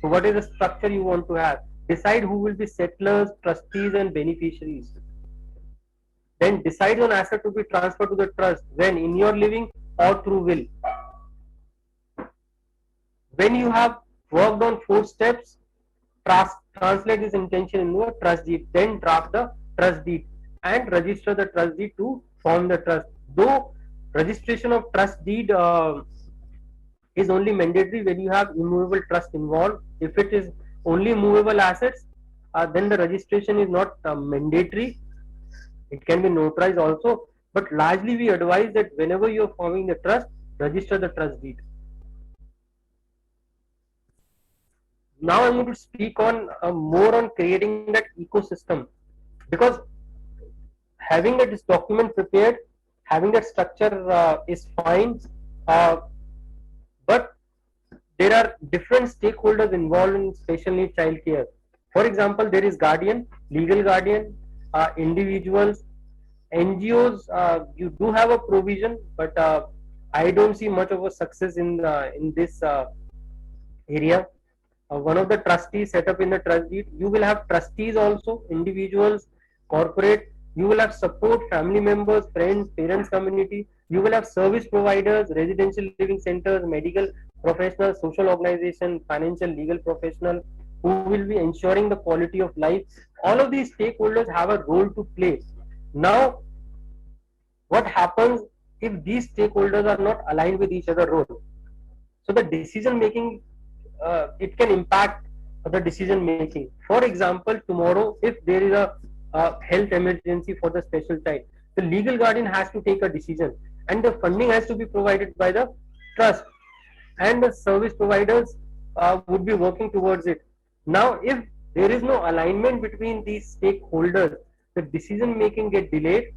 Speaker 4: So what is the structure you want to have? Decide who will be settlers, trustees and beneficiaries. Then decide on asset to be transferred to the trust, when in your living or through will. When you have worked on 4 steps, translate this intention into a trust deed, then draft the trust deed and register the trust deed to form the trust. Though registration of trust deed is only mandatory when you have immovable trust involved. If it is only movable assets, then the registration is not mandatory. It can be notarized also, but largely we advise that whenever you are forming the trust, register the trust deed. Now I'm going to speak on more on creating that ecosystem, because having this document prepared, having that structure is fine, but there are different stakeholders involved in special needs child care. For example, there is guardian, legal guardian, individuals, NGOs. You do have a provision, but I don't see much of a success in this area. One of the trustees set up in the trust deed. You will have trustees also, individuals, corporate. You will have support, family members, friends, parents, community. You will have service providers, residential living centers, medical professionals, social organization, financial, legal professional, who will be ensuring the quality of life. All of these stakeholders have a role to play. Now, what happens if these stakeholders are not aligned with each other role? So the decision making, it can impact the decision making. For example, tomorrow, if there is a health emergency for the special child, the legal guardian has to take a decision, and the funding has to be provided by the trust, and the service providers would be working towards it. Now, if there is no alignment between these stakeholders, the decision making get delayed.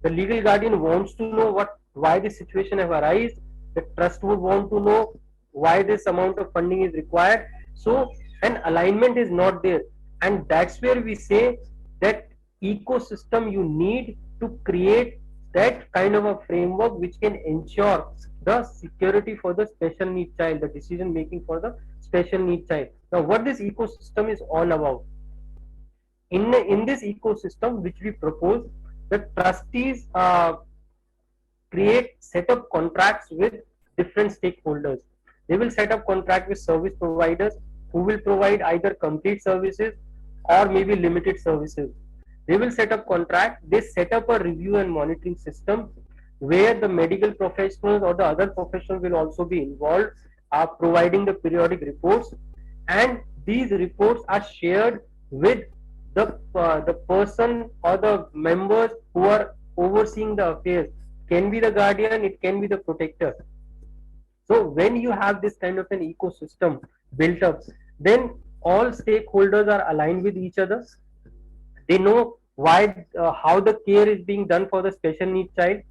Speaker 4: The legal guardian wants to know why this situation have arisen. The trust would want to know why this amount of funding is required. So an alignment is not there, and that's where we say that ecosystem you need to create that kind of a framework which can ensure the security for the special need child, the decision making for the special need child. Now, what this ecosystem is all about? In this ecosystem which we propose, the trustees create set up contracts with different stakeholders. They will set up contract with service providers who will provide either complete services or maybe limited services. They will set up contract. They set up a review and monitoring system where the medical professionals or the other professionals will also be involved, providing the periodic reports, and these reports are shared with the person or the members who are overseeing the affairs. Can be the guardian, it can be the protector. So when you have this kind of an ecosystem built up, then all stakeholders are aligned with each other. They know why, how the care is being done for the special need child.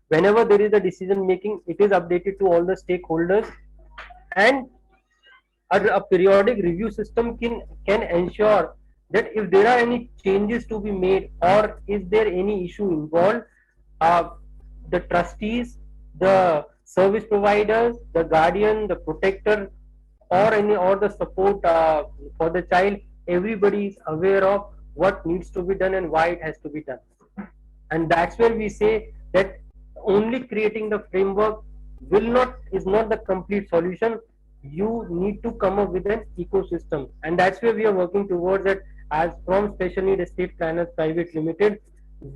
Speaker 4: Whenever there is a decision making, it is updated to all the stakeholders, and a periodic review system can ensure that if there are any changes to be made or is there any issue involved, uh, the trustees, the service providers, the guardian, the protector, or the support for the child, everybody is aware of what needs to be done and why it has to be done. And that's where we say that only creating the framework is not the complete solution. You need to come up with an ecosystem, and that's where we are working towards it. As from Special Need Estate Planners Private Limited,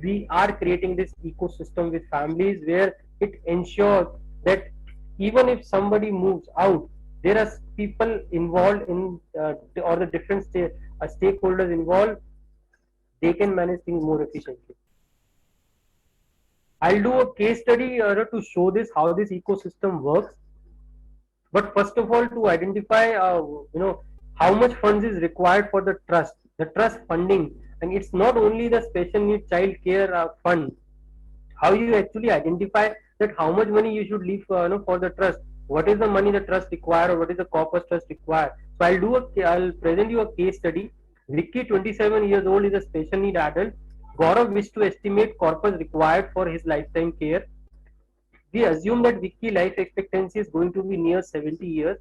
Speaker 4: we are creating this ecosystem with families where it ensures that even if somebody moves out, there are people involved in or the different stakeholders involved. They can manage things more efficiently. I'll do a case study to show this how this ecosystem works. But first of all, to identify, how much funds is required for the trust funding, and it's not only the special need child care fund. How you actually identify that how much money you should leave for the trust? What is the money the trust require, or what is the corpus trust require? So I'll present you a case study. Vicky, 27 years old, is a special need adult. Gaurav wished to estimate corpus required for his lifetime care. We assume that Vicky life expectancy is going to be near 70 years.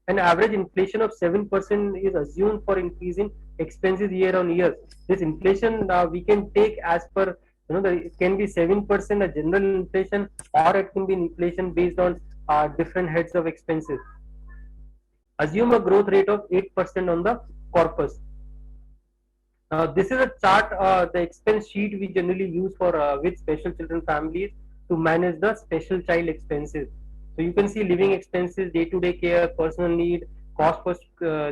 Speaker 4: An average inflation of 7% is assumed for increasing expenses year on year. This inflation we can take as per, it can be 7% a general inflation, or it can be inflation based on different heads of expenses. Assume a growth rate of 8% on the corpus. This is a chart, the expense sheet we generally use for with special children families to manage the special child expenses. So you can see living expenses, day-to-day care, personal need, cost for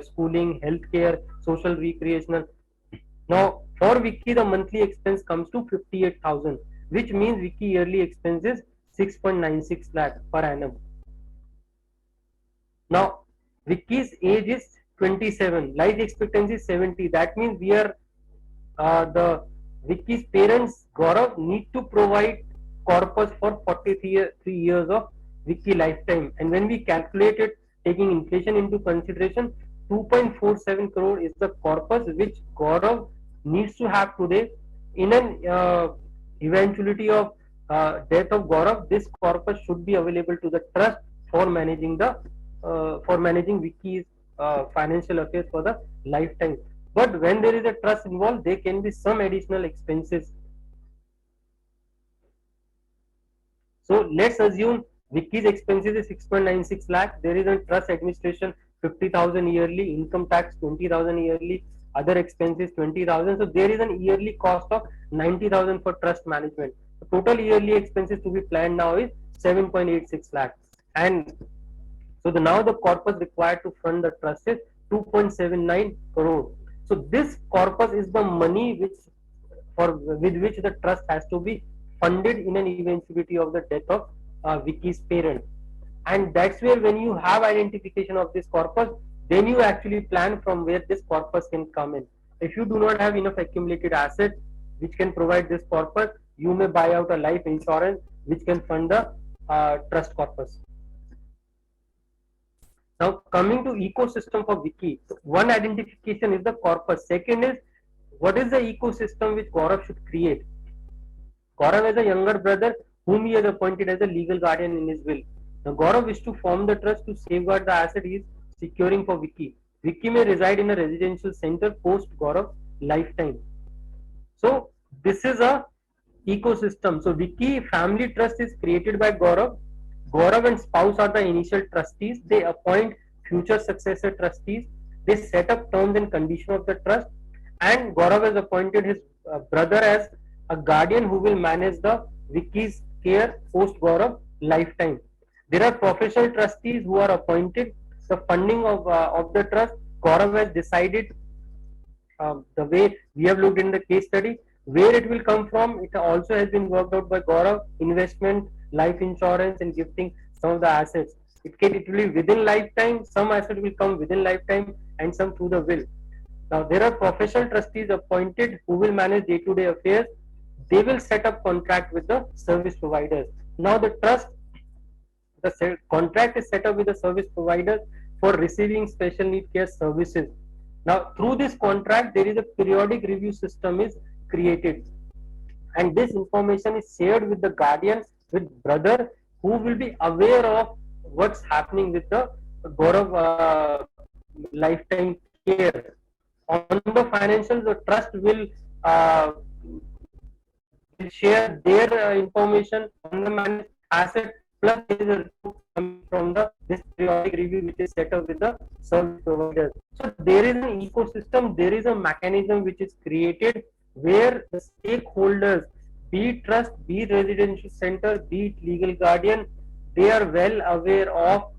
Speaker 4: schooling, healthcare, social recreational. Now, for Vicky, the monthly expense comes to 58,000, which means Vicky yearly expenses 6.96 lakh per annum. Now, Vicky's age is 27, life expectancy is 70. That means we are the Vicky's parents, Gaurav, need to provide corpus for 43 years of Vicky lifetime. And when we calculate it, taking inflation into consideration, 2.47 crore is the corpus which Gaurav needs to have today. In an eventuality of death of Gaurav, this corpus should be available to the trust for managing Vicky's financial affairs for the lifetime. But when there is a trust involved, there can be some additional expenses. So let's assume Vicky's expenses is 6.96 lakh. There is a trust administration 50,000 yearly, income tax 20,000 yearly, other expenses 20,000. So there is an yearly cost of 90,000 for trust management. The total yearly expenses to be planned now is 7.86 lakh. And so now the corpus required to fund the trust is 2.79 crore. So this corpus is the money with which the trust has to be funded in an eventuality of the death of Vicky's parent. And that's where, when you have identification of this corpus, then you actually plan from where this corpus can come in. If you do not have enough accumulated assets which can provide this corpus, you may buy out a life insurance which can fund the trust corpus. Now, coming to ecosystem for Vicky, one identification is the corpus. Second is what is the ecosystem which Gaurav should create? Gaurav has a younger brother whom he has appointed as a legal guardian in his will. Now Gaurav wishes to form the trust to safeguard the asset he is securing for Vicky. Vicky may reside in a residential center post Gaurav's lifetime. So this is a ecosystem. So Vicky Family Trust is created by Gaurav. Gaurav and spouse are the initial trustees. They appoint future successor trustees. They set up terms and conditions of the trust. And Gaurav has appointed his brother as a guardian who will manage the Vicky's care post Gaurav lifetime. There are professional trustees who are appointed. The funding of the trust, Gaurav has decided the way we have looked in the case study. Where it will come from, it also has been worked out by Gaurav. Investment, life insurance, and gifting some of the assets. It will be within lifetime. Some assets will come within lifetime, and some through the will. Now there are professional trustees appointed who will manage day-to-day affairs. They will set up contract with the service providers. Now the trust, the contract is set up with the service providers for receiving special need care services. Now, through this contract, there is a periodic review system is created, and this information is shared with the guardian, with brother, who will be aware of what's happening with the Gaurav lifetime care. On the financials, the trust will share their information on the managed asset. Plus, there is a report coming from the this periodic review which is set up with the service providers. So there is an ecosystem, there is a mechanism which is created where the stakeholders, be it trust, be it residential center, be it legal guardian, they are well aware of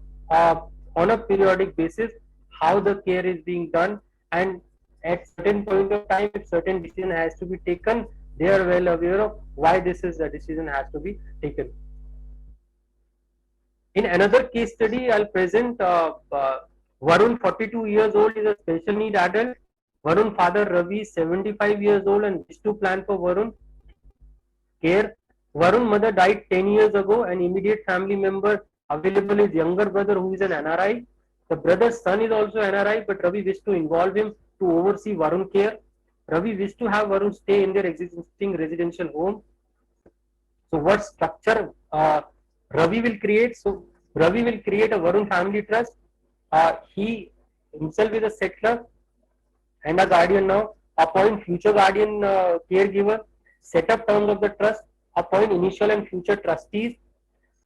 Speaker 4: on a periodic basis how the care is being done, and at certain point of time, if certain decision has to be taken, they are well aware of why this is the decision has to be taken. In another case study, I'll present Varun, 42 years old, is a special need adult. Varun father Ravi, 75 years old, and wish to plan for Varun care. Varun mother died 10 years ago. An immediate family member available is younger brother who is an NRI. The brother's son is also NRI, but Ravi wished to involve him to oversee Varun care. Ravi wished to have Varun stay in their existing residential home. So what structure Ravi will create? So Ravi will create a Varun family trust. He himself is a settler and a guardian now. Appoint future guardian caregiver. Set up terms of the trust. Appoint initial and future trustees.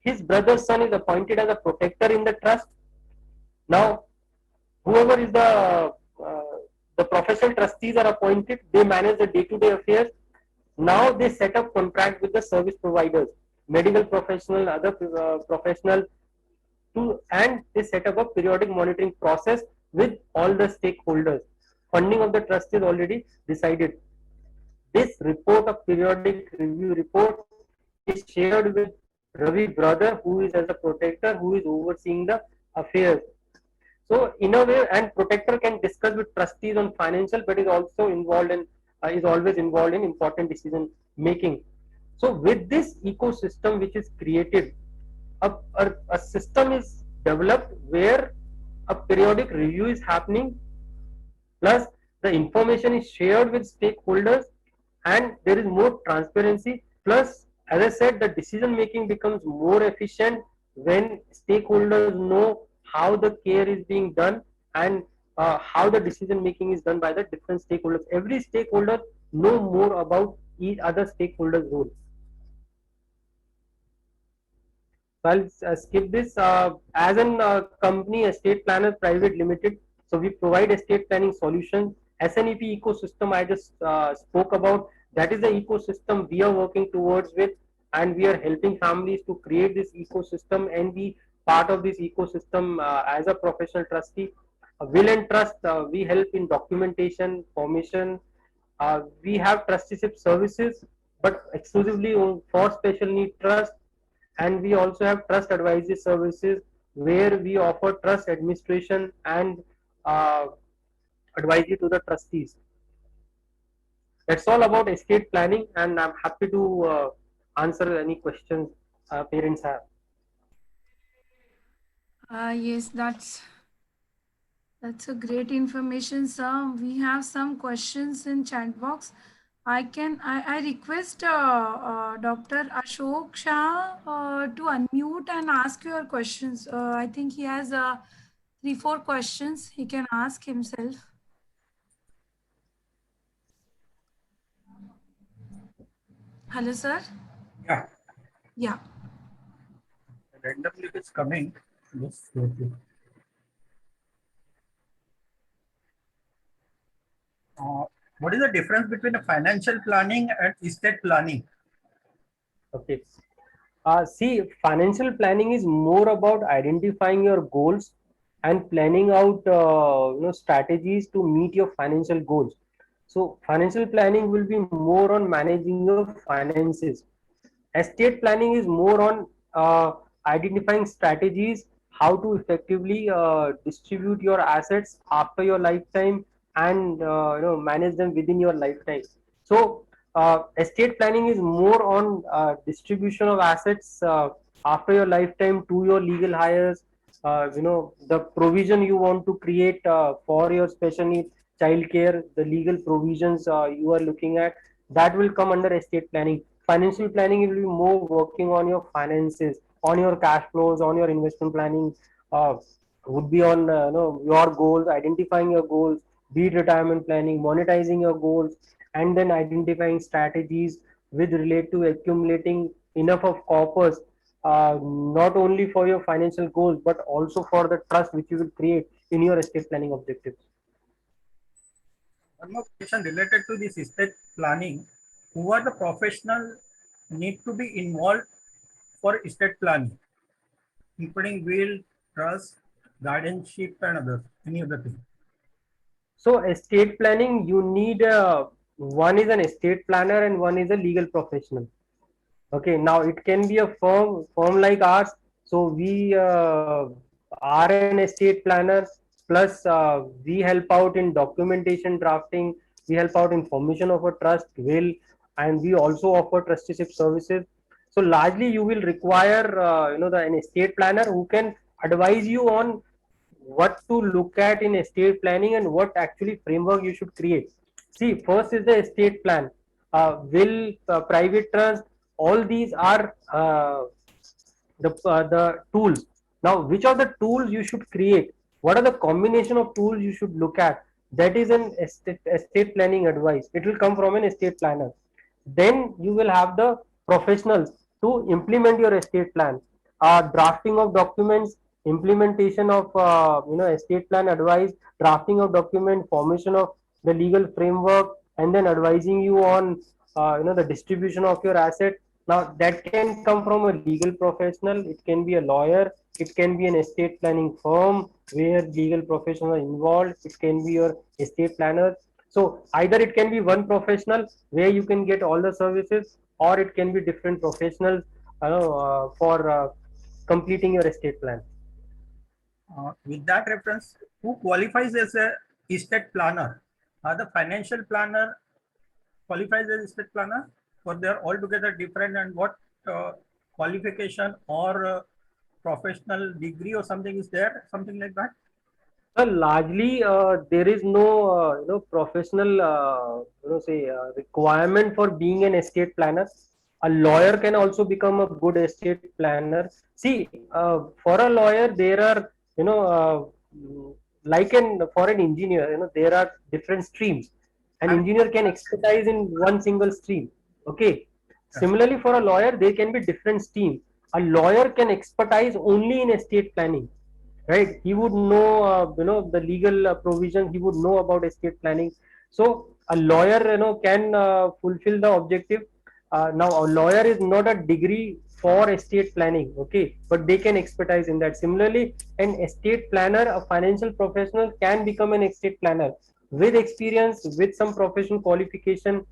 Speaker 4: His brother's son is appointed as a protector in the trust. Now, whoever is the professional trustees are appointed. They manage the day-to-day affairs. Now they set up contract with the service providers, medical professional, other professional, and they set up a periodic monitoring process with all the stakeholders. Funding of the trust is already decided. This report of periodic review report is shared with Ravi brother, who is as a protector, who is overseeing the affairs. So in a way, and protector can discuss with trustees on financial, but is also involved in is always involved in important decision making. So with this ecosystem which is created, a system is developed where a periodic review is happening, plus the information is shared with stakeholders, and there is more transparency. Plus, as I said, the decision making becomes more efficient when stakeholders know how the care is being done, and how the decision making is done by the different stakeholders. Every stakeholder know more about each other stakeholders' role. So I'll skip this. As a company, Estate Planners Private Limited, so we provide estate planning solutions. SNEP ecosystem I just spoke about. That is the ecosystem we are working towards with, and we are helping families to create this ecosystem and be part of this ecosystem as a professional trustee. Will and trust, we help in documentation, formation. We have trusteeship services, but exclusively for special need trust, and we also have trust advisory services where we offer trust administration and advisory to the trustees. That's all about estate planning, and I'm happy to answer any questions parents have.
Speaker 3: Yes, that's That's a great information, sir. We have some questions in chat box. I request Dr. Ashok Shah to unmute and ask your questions. I think he has 3, 4 questions he can ask himself. Hello, sir.
Speaker 1: Yeah,
Speaker 3: Yeah.
Speaker 1: randomly it's coming. Yes, yes, yes. What is the difference between a financial planning and estate planning?
Speaker 4: Okay. See, financial planning is more about identifying your goals and planning out strategies to meet your financial goals. So financial planning will be more on managing your finances. Estate planning is more on identifying strategies how to effectively distribute your assets after your lifetime and manage them within your lifetime. So estate planning is more on distribution of assets after your lifetime to your legal hires. The provision you want to create for your special needs child care, the legal provisions you are looking at, that will come under estate planning. Financial planning will be more working on your finances, on your cash flows, on your investment planning, uh, would be on your goals, identifying your goals, be it retirement planning, monetizing your goals, and then identifying strategies with relate to accumulating enough of corpus, not only for your financial goals but also for the trust which you will create in your estate planning objectives.
Speaker 1: One more question related to this estate planning. Who are the professional need to be involved for estate planning, including will, trust, guardianship, and others? Any other thing?
Speaker 4: So estate planning, you need one is an estate planner and one is a legal professional. Okay, now it can be a firm like ours. So we are an estate planner. Plus, we help out in documentation drafting. We help out in formation of a trust, will, and we also offer trusteeship services. So largely, you will require an estate planner who can advise you on what to look at in estate planning and what actually framework you should create. See, first is the estate plan, will, private trust, all these are the tools. Now, which are the tools you should create? What are the combination of tools you should look at? That is an estate planning advice. It will come from an estate planner. Then you will have the professionals to implement your estate plan, drafting of documents, implementation of estate plan advice, drafting of document, formation of the legal framework, and then advising you on the distribution of your asset. Now that can come from a legal professional, it can be a lawyer, it can be an estate planning firm where legal professionals are involved, it can be your estate planner. So either it can be one professional where you can get all the services, or it can be different professionals for completing your estate plan.
Speaker 1: With that reference, who qualifies as a estate planner? Are the financial planner qualifies as estate planner, or they are altogether different? And what qualification or professional degree or something is there? Something like that?
Speaker 4: Largely, there is no professional requirement for being an estate planner. A lawyer can also become a good estate planner. See, for a lawyer, there are like for an engineer, there are different streams. An engineer can expertise in one single stream. Okay. Similarly, for a lawyer, there can be different streams. A lawyer can expertise only in estate planning, right? He would know the legal provision, he would know about estate planning. So a lawyer can fulfill the objective. Now a lawyer is not a degree for estate planning, okay, but they can expertise in that. Similarly, an estate planner, a financial professional, can become an estate planner with experience, with some professional qualification,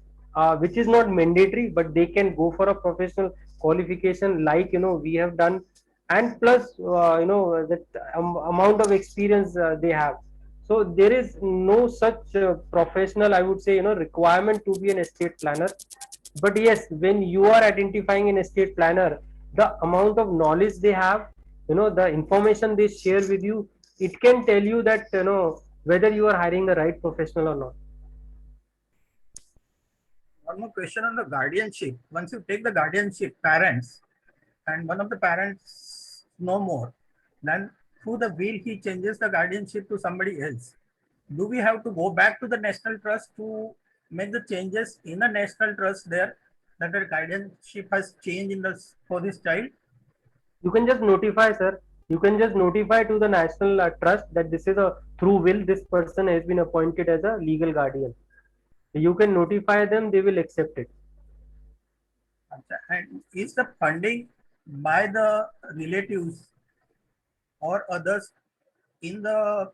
Speaker 4: which is not mandatory, but they can go for a professional qualification like we have done. And plus that amount of experience they have. So there is no such professional, I would say, requirement to be an estate planner. But yes, when you are identifying an estate planner, the amount of knowledge they have, the information they share with you, it can tell you that, you know, whether you are hiring the right professional or not.
Speaker 1: One more question on the guardianship. Once you take the guardianship, parents, and one of the parents no more, then through the will he changes the guardianship to somebody else. Do we have to go back to the national trust to make the changes in the national trust there that the guardianship has changed in the for this child?
Speaker 4: You can just notify, sir. You can just notify to the national trust that this is a through will, this person has been appointed as a legal guardian. You can notify them, they will accept it.
Speaker 1: And is the funding by the relatives or others in the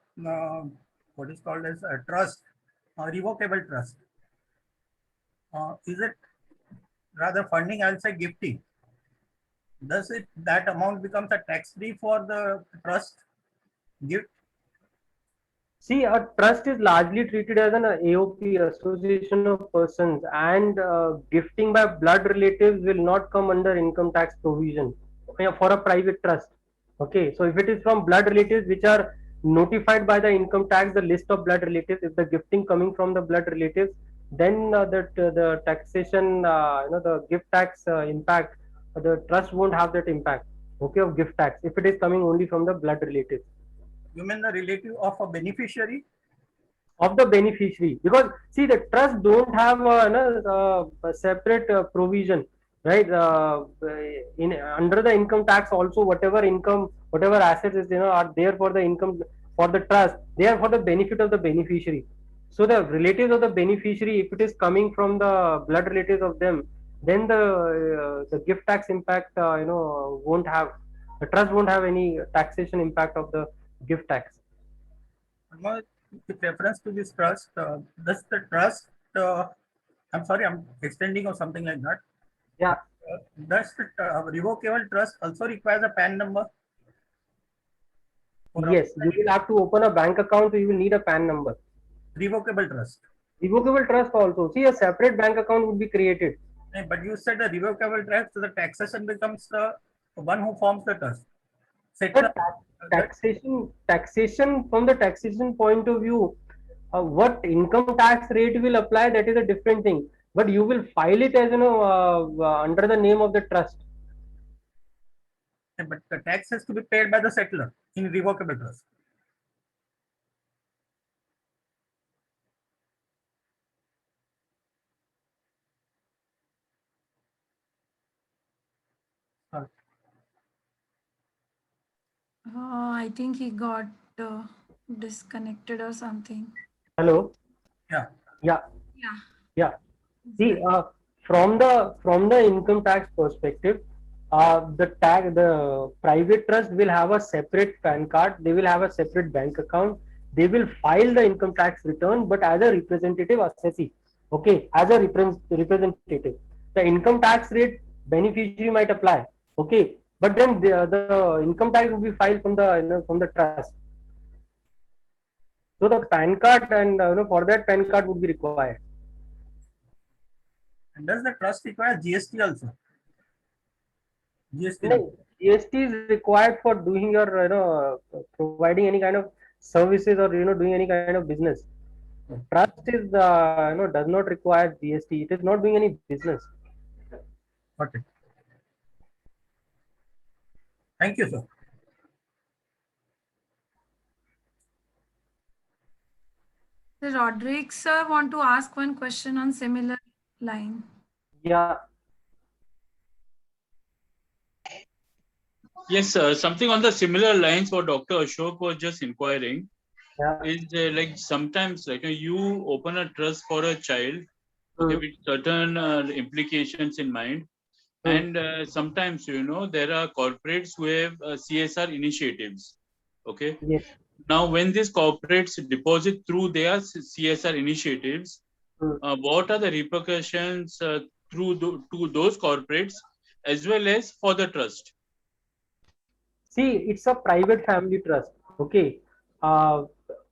Speaker 1: what is called as a trust, revocable trust? Is it rather funding, I'll say gifting? Does it that amount becomes a tax free for the trust gift?
Speaker 4: See, a trust is largely treated as an AOP, Association of Persons, and gifting by blood relatives will not come under income tax provision for a private trust. Okay, so if it is from blood relatives which are notified by the income tax, the list of blood relatives, if the gifting coming from the blood relatives, then the taxation, the gift tax impact, the trust won't have that impact. Okay, of gift tax if it is coming only from the blood relatives.
Speaker 1: You mean the relative of a beneficiary?
Speaker 4: Of the beneficiary, because see the trust don't have a separate provision, right? In under the income tax also, whatever income, whatever assets is, are there for the income for the trust, they are for the benefit of the beneficiary. So the relatives of the beneficiary, if it is coming from the blood relatives of them, then the gift tax impact won't have, the trust won't have any taxation impact of the gift tax.
Speaker 1: With reference to this trust, does the trust, I'm sorry, I'm extending or something like that.
Speaker 4: Yeah.
Speaker 1: Does the revocable trust also requires a PAN number?
Speaker 4: Yes, you will have to open a bank account, so you will need a PAN number.
Speaker 1: Revocable trust.
Speaker 4: Revocable trust also. See, a separate bank account would be created.
Speaker 1: But you said the revocable trust, so the taxation becomes the one who forms the trust.
Speaker 4: Taxation from the taxation point of view, what income tax rate will apply, that is a different thing. But you will file it as under the name of the trust.
Speaker 1: But the tax has to be paid by the settler in revocable trust.
Speaker 3: I think he got disconnected or something.
Speaker 4: Hello.
Speaker 1: Yeah.
Speaker 3: Yeah.
Speaker 4: See, from the income tax perspective, the private trust will have a separate PAN card. They will have a separate bank account. They will file the income tax return, but as a representative assessee. Okay, as a representative, the income tax rate beneficiary might apply. Okay, but then the income tax will be filed from the trust. So the PAN card and for that PAN card would be required.
Speaker 1: And does the trust require GST also? GST.
Speaker 4: No, GST is required for doing your providing any kind of services or doing any kind of business. Trust is does not require GST. It is not doing any business.
Speaker 1: Okay. Thank you, sir.
Speaker 3: Roderick sir want to ask one question on similar line.
Speaker 4: Yeah.
Speaker 2: Yes, sir. Something on the similar lines what Dr. Ashok was just inquiring.
Speaker 4: Yeah.
Speaker 2: Is like sometimes like you open a trust for a child with certain implications in mind, and sometimes there are corporates who have CSR initiatives. Okay.
Speaker 4: Yes.
Speaker 2: Now, when these corporates deposit through their CSR initiatives, what are the repercussions to those corporates as well as for the trust?
Speaker 4: See, it's a private family trust. Okay.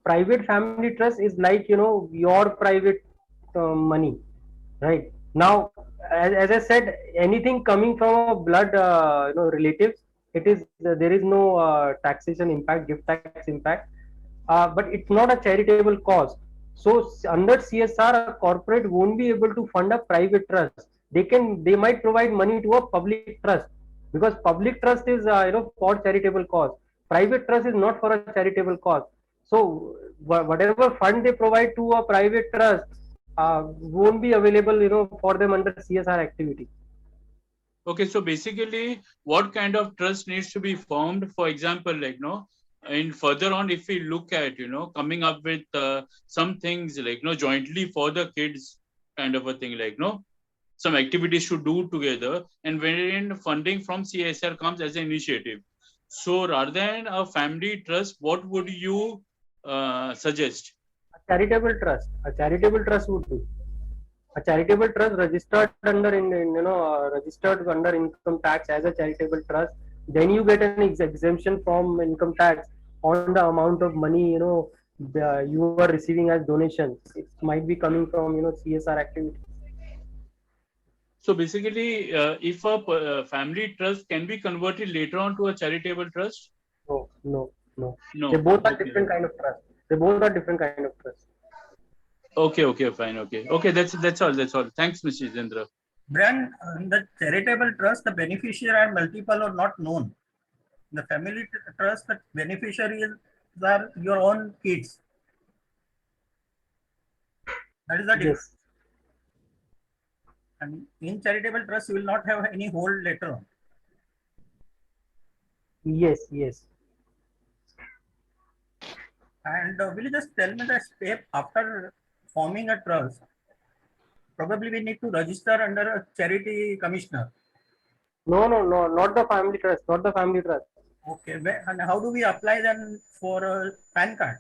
Speaker 4: Private family trust is like your private money, right? Now, as I said, anything coming from a blood relatives, it is there is no taxation impact, gift tax impact, but it's not a charitable cause. So under CSR, a corporate won't be able to fund a private trust. They might provide money to a public trust, because public trust is for charitable cause. Private trust is not for a charitable cause. So whatever fund they provide to a private trust won't be available for them under CSR activity.
Speaker 2: Okay, so basically, what kind of trust needs to be formed? For example, like and further on, if we look at coming up with some things like jointly for the kids, kind of a thing, like some activities to do together, and wherein funding from CSR comes as an initiative. So rather than a family trust, what would you suggest?
Speaker 4: A charitable trust would do. A charitable trust registered under registered under income tax as a charitable trust. Then you get an exemption from income tax on the amount of money you are receiving as donations. It might be coming from CSR activity.
Speaker 2: So basically, if a family trust can be converted later on to a charitable trust?
Speaker 4: No.
Speaker 2: No.
Speaker 4: They both are
Speaker 2: Okay.
Speaker 4: different kind of trust. They both are different kind of trust.
Speaker 2: Okay, fine. Okay, that's all. Thanks, Mr. Jitendra.
Speaker 1: Brian, in the charitable trust, the beneficiary are multiple or not known. In the family trust, the beneficiaries are your own kids. That is the difference.
Speaker 4: Yes.
Speaker 1: And in charitable trust, you will not have any hold later on.
Speaker 4: Yes.
Speaker 1: And will you just tell me the step after forming a trust? Probably we need to register under a charity commissioner.
Speaker 4: No, not the family trust. Not the family trust.
Speaker 1: Okay, and how do we apply then for a PAN card?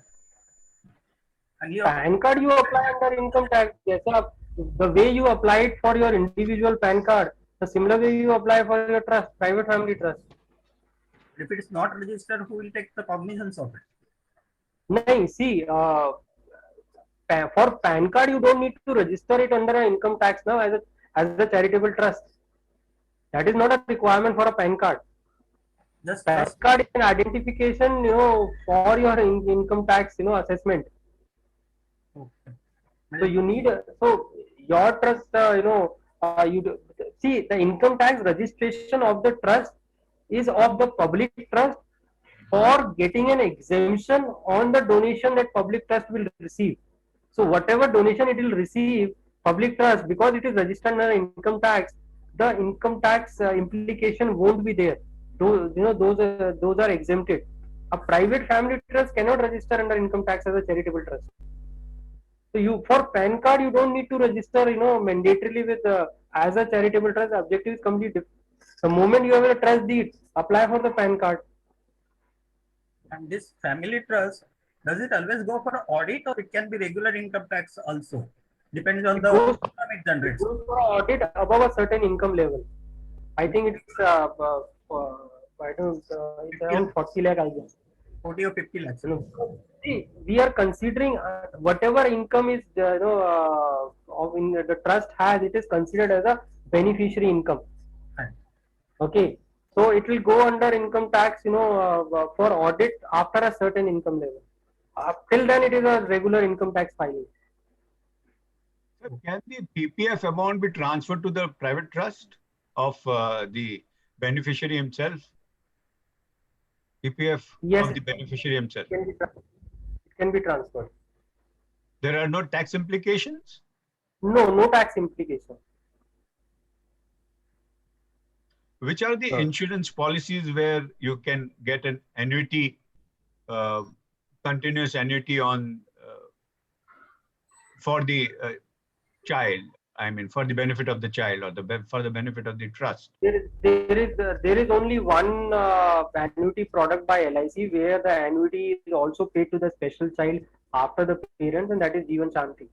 Speaker 1: And
Speaker 4: PAN card you apply under income tax. Yes, sir. The way you apply it for your individual PAN card, the similar way you apply for your trust, private family trust.
Speaker 1: If it is not registered, who will take the cognizance of it?
Speaker 4: No, see, for PAN card you don't need to register it under an income tax now as a charitable trust. That is not a requirement for a PAN card.
Speaker 1: Just
Speaker 4: PAN card is an identification, for your income tax, assessment.
Speaker 1: okay.
Speaker 4: So you need your trust, see, the income tax registration of the trust is of the public trust for getting an exemption on the donation that public trust will receive. So whatever donation it will receive, public trust, because it is registered under income tax, the income tax implication won't be there. Those are exempted. A private family trust cannot register under income tax as a charitable trust. So for PAN card you don't need to register mandatorily with as a charitable trust. The objective is completely different. The moment you have a trust deed, apply for the PAN card.
Speaker 1: And this family trust, does it always go for audit or it can be regular income tax also? Depends on the income it generates.
Speaker 4: It goes for audit above a certain income level. I think it's it's around 40 lakh, I guess.
Speaker 1: 40 or 50 lakhs.
Speaker 4: See, we are considering whatever income is in the trust has, it is considered as a beneficiary income.
Speaker 1: Right.
Speaker 4: Okay, so it will go under income tax, for audit after a certain income level. Till then, it is a regular income tax filing.
Speaker 5: So can the PPF amount be transferred to the private trust of the beneficiary himself? PPF
Speaker 4: Yes,
Speaker 5: of the beneficiary himself.
Speaker 4: It can be transferred.
Speaker 5: There are no tax implications?
Speaker 4: No tax implication.
Speaker 5: Which are the insurance policies where you can get an annuity, continuous annuity on for the child? I mean, for the benefit of the child or for the benefit of the trust.
Speaker 4: There is only one annuity product by LIC where the annuity is also paid to the special child after the parents, and that is Jeevan Shanti.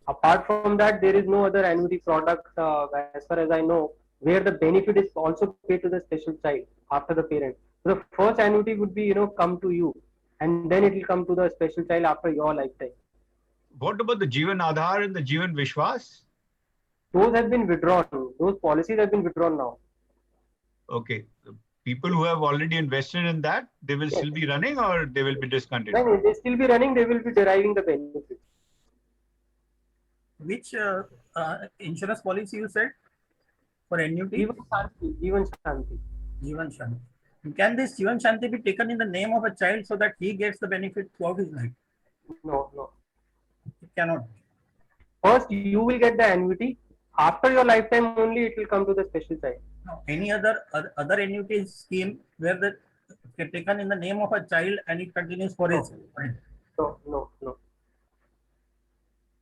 Speaker 4: Apart from that, there is no other annuity product as far as I know where the benefit is also paid to the special child after the parent. So the first annuity would be come to you, and then it will come to the special child after your lifetime.
Speaker 5: What about the Jeevan Aadhar and the Jeevan Vishwas?
Speaker 4: Those have been withdrawn. Those policies have been withdrawn now.
Speaker 5: Okay. people who have already invested in that, they will still be running or they will be discontinued?
Speaker 4: No, they still be running, they will be deriving the benefits.
Speaker 1: Which insurance policy you said for annuity?
Speaker 4: Jeevan Shanti.
Speaker 1: Jeevan Shanti. Can this Jeevan Shanti be taken in the name of a child so that he gets the benefit throughout his life?
Speaker 4: No, no.
Speaker 1: It cannot.
Speaker 4: First, you will get the annuity. After your lifetime only, it will come to the special child.
Speaker 1: No. Any other annuity scheme where the taken in the name of a child and it continues for his life?
Speaker 4: No.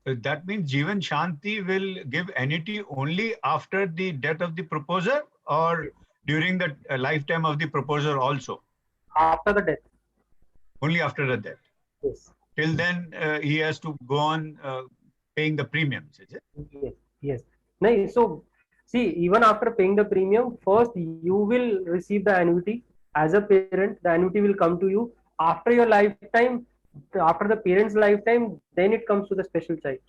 Speaker 5: That means Jeevan Shanti will give annuity only after the death of the proposer or during the lifetime of the proposer also?
Speaker 4: After the death.
Speaker 5: Only after the death.
Speaker 4: Yes.
Speaker 5: Till then, he has to go on paying the premiums, is it?
Speaker 4: Yes. No, so, see, even after paying the premium, first you will receive the annuity. As a parent, the annuity will come to you. After your lifetime, after the parent's lifetime, then it comes to the special child.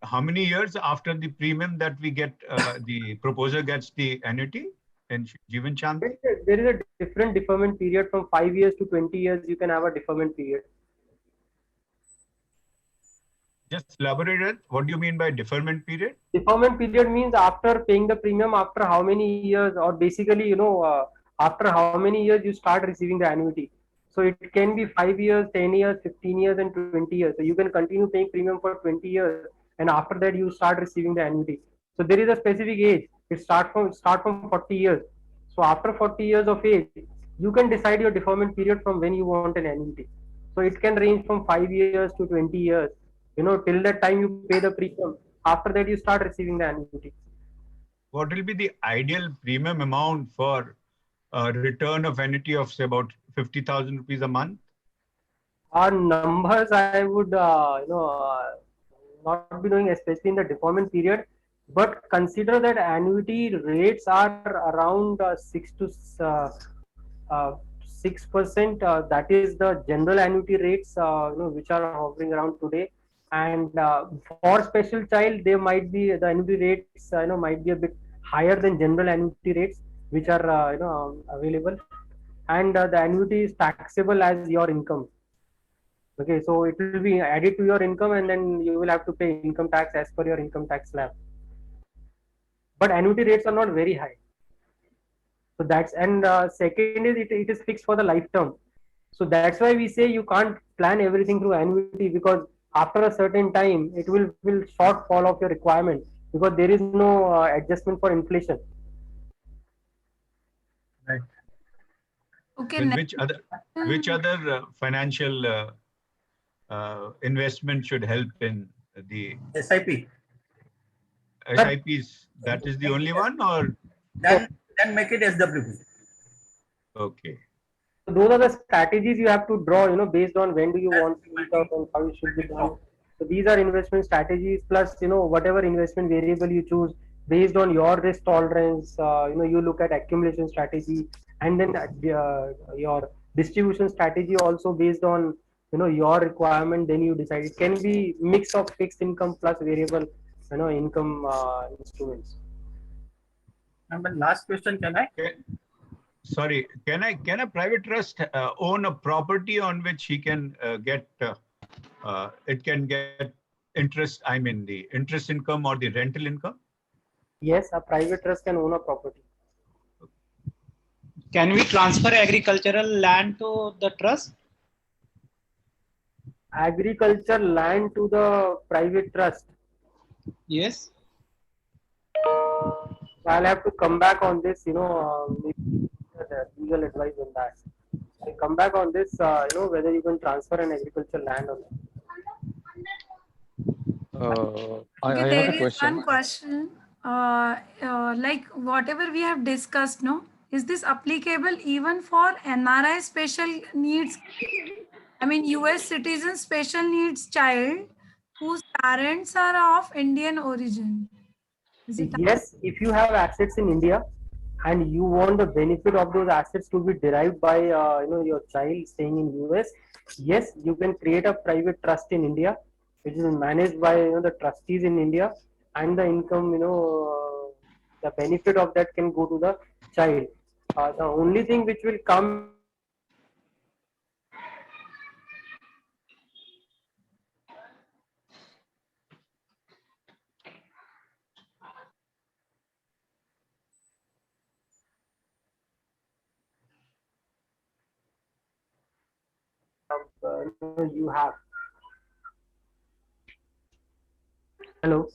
Speaker 5: How many years after the premium that we get, the proposer gets the annuity in Jeevan Shanti?
Speaker 4: There is a different deferment period from 5 years to 20 years. You can have a deferment period.
Speaker 5: Just elaborate it. What do you mean by deferment period?
Speaker 4: Deferment period means after paying the premium, after how many years, or basically, after how many years you start receiving the annuity. So it can be 5 years, 10 years, 15 years, and 20 years. So you can continue paying premium for 20 years, and after that you start receiving the annuity. So there is a specific age. It start from 40 years. So after 40 years of age, you can decide your deferment period from when you want an annuity. So it can range from 5 years to 20 years. Till that time you pay the premium. After that you start receiving the annuity.
Speaker 5: What will be the ideal premium amount for a return of annuity of say about 50,000 rupees a month?
Speaker 4: Our numbers I would not be knowing, especially in the deferment period, but consider that annuity rates are around 6%. That is the general annuity rates which are hovering around today. And for special child, the annuity rates might be a bit higher than general annuity rates which are available. And the annuity is taxable as your income. Okay, so it will be added to your income, and then you will have to pay income tax as per your income tax slab. But annuity rates are not very high. So that's, and second is it is fixed for the life term. So that's why we say you can't plan everything through annuity, because after a certain time it will shortfall of your requirement, because there is no adjustment for inflation.
Speaker 1: Right.
Speaker 3: Okay.
Speaker 5: Then which other financial investment should help in the
Speaker 1: SIP.
Speaker 5: SIPs? That is the only one, or
Speaker 1: Then make it SWP.
Speaker 5: okay?
Speaker 4: So those are the strategies you have to draw, based on when do you want to meet up and how it should be done. So these are investment strategies, plus, whatever investment variable you choose based on your risk tolerance. You look at accumulation strategy, and then your distribution strategy also based on, your requirement. Then you decide. It can be mix of fixed income plus variable, income instruments.
Speaker 1: And the last question, can I?
Speaker 5: Sorry, can a private trust own a property on which he can get it can get interest? I mean, the interest income or the rental income?
Speaker 4: Yes, a private trust can own a property.
Speaker 6: Can we transfer agricultural land to the trust?
Speaker 4: Agriculture land to the private trust.
Speaker 6: Yes.
Speaker 4: I'll have to come back on this, legal advice on that. I'll come back on this, whether you can transfer an agricultural land or not.
Speaker 7: I
Speaker 3: Okay,
Speaker 7: have
Speaker 3: there
Speaker 7: a
Speaker 3: is
Speaker 7: question.
Speaker 3: one question. Like whatever we have discussed, no, is this applicable even for NRI special needs? I mean, US citizen special needs child whose parents are of Indian origin. Is it?
Speaker 4: Yes, if you have assets in India and you want the benefit of those assets to be derived by your child staying in US, yes, you can create a private trust in India, which is managed by the trustees in India, and the income, the benefit of that can go to the child. The only thing which will come you have. Hello.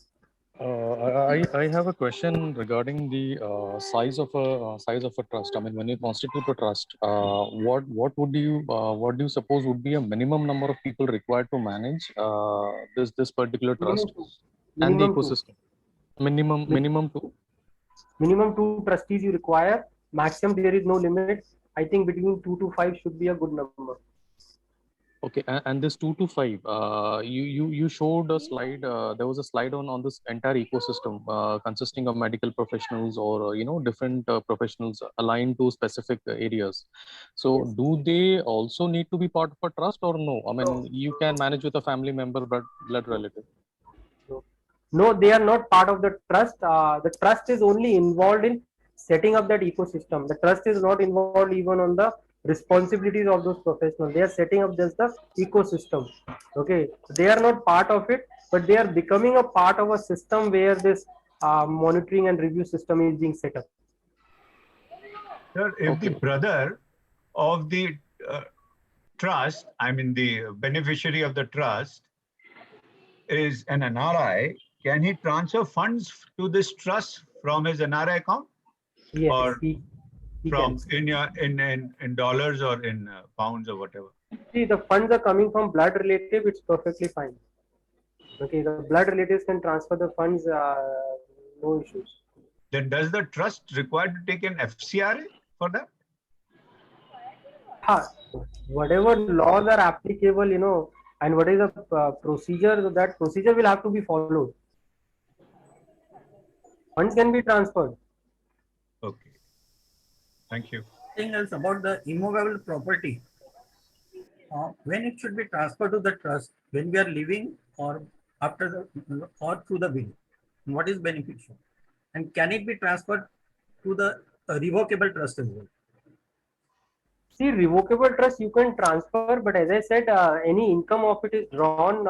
Speaker 7: I have a question regarding the size of a trust. I mean, when you constitute a trust, what what do you suppose would be a minimum number of people required to manage this particular trust
Speaker 4: Minimum two.
Speaker 7: and the
Speaker 4: Minimum two.
Speaker 7: ecosystem? Minimum two.
Speaker 4: Minimum two trustees you require. Maximum there is no limit. I think between 2 to 5 should be a good number.
Speaker 7: Okay, and this 2 to 5, you showed a slide. There was a slide on this entire ecosystem consisting of medical professionals or different professionals aligned to specific areas. So,
Speaker 4: Yes.
Speaker 7: do they also need to be part of a trust or no? I mean, you can manage with a family member, blood relative.
Speaker 4: No, they are not part of the trust. The trust is only involved in setting up that ecosystem. The trust is not involved even on the responsibilities of those professionals. They are setting up just the ecosystem. Okay, they are not part of it, but they are becoming a part of a system where this monitoring and review system is being set up.
Speaker 5: Sir, if the
Speaker 7: Okay.
Speaker 5: brother of the trust, I mean the beneficiary of the trust, is an NRI, can he transfer funds to this trust from his NRI account,
Speaker 4: Yes,
Speaker 5: or
Speaker 4: he
Speaker 5: from
Speaker 4: can.
Speaker 5: in dollars or in pounds or whatever?
Speaker 4: See, the funds are coming from blood relative. It's perfectly fine. Okay, the blood relatives can transfer the funds. No issues.
Speaker 5: Then does the trust require to take an FCRA for that?
Speaker 4: Whatever laws are applicable, and what is the procedure, that procedure will have to be followed. Funds can be transferred.
Speaker 5: Okay. Thank you.
Speaker 1: Thing else about the immovable property. When it should be transferred to the trust, when we are living or after the or through the will, what is beneficial, and can it be transferred to the revocable trust as well?
Speaker 4: See, revocable trust you can transfer, but as I said, any income of it is drawn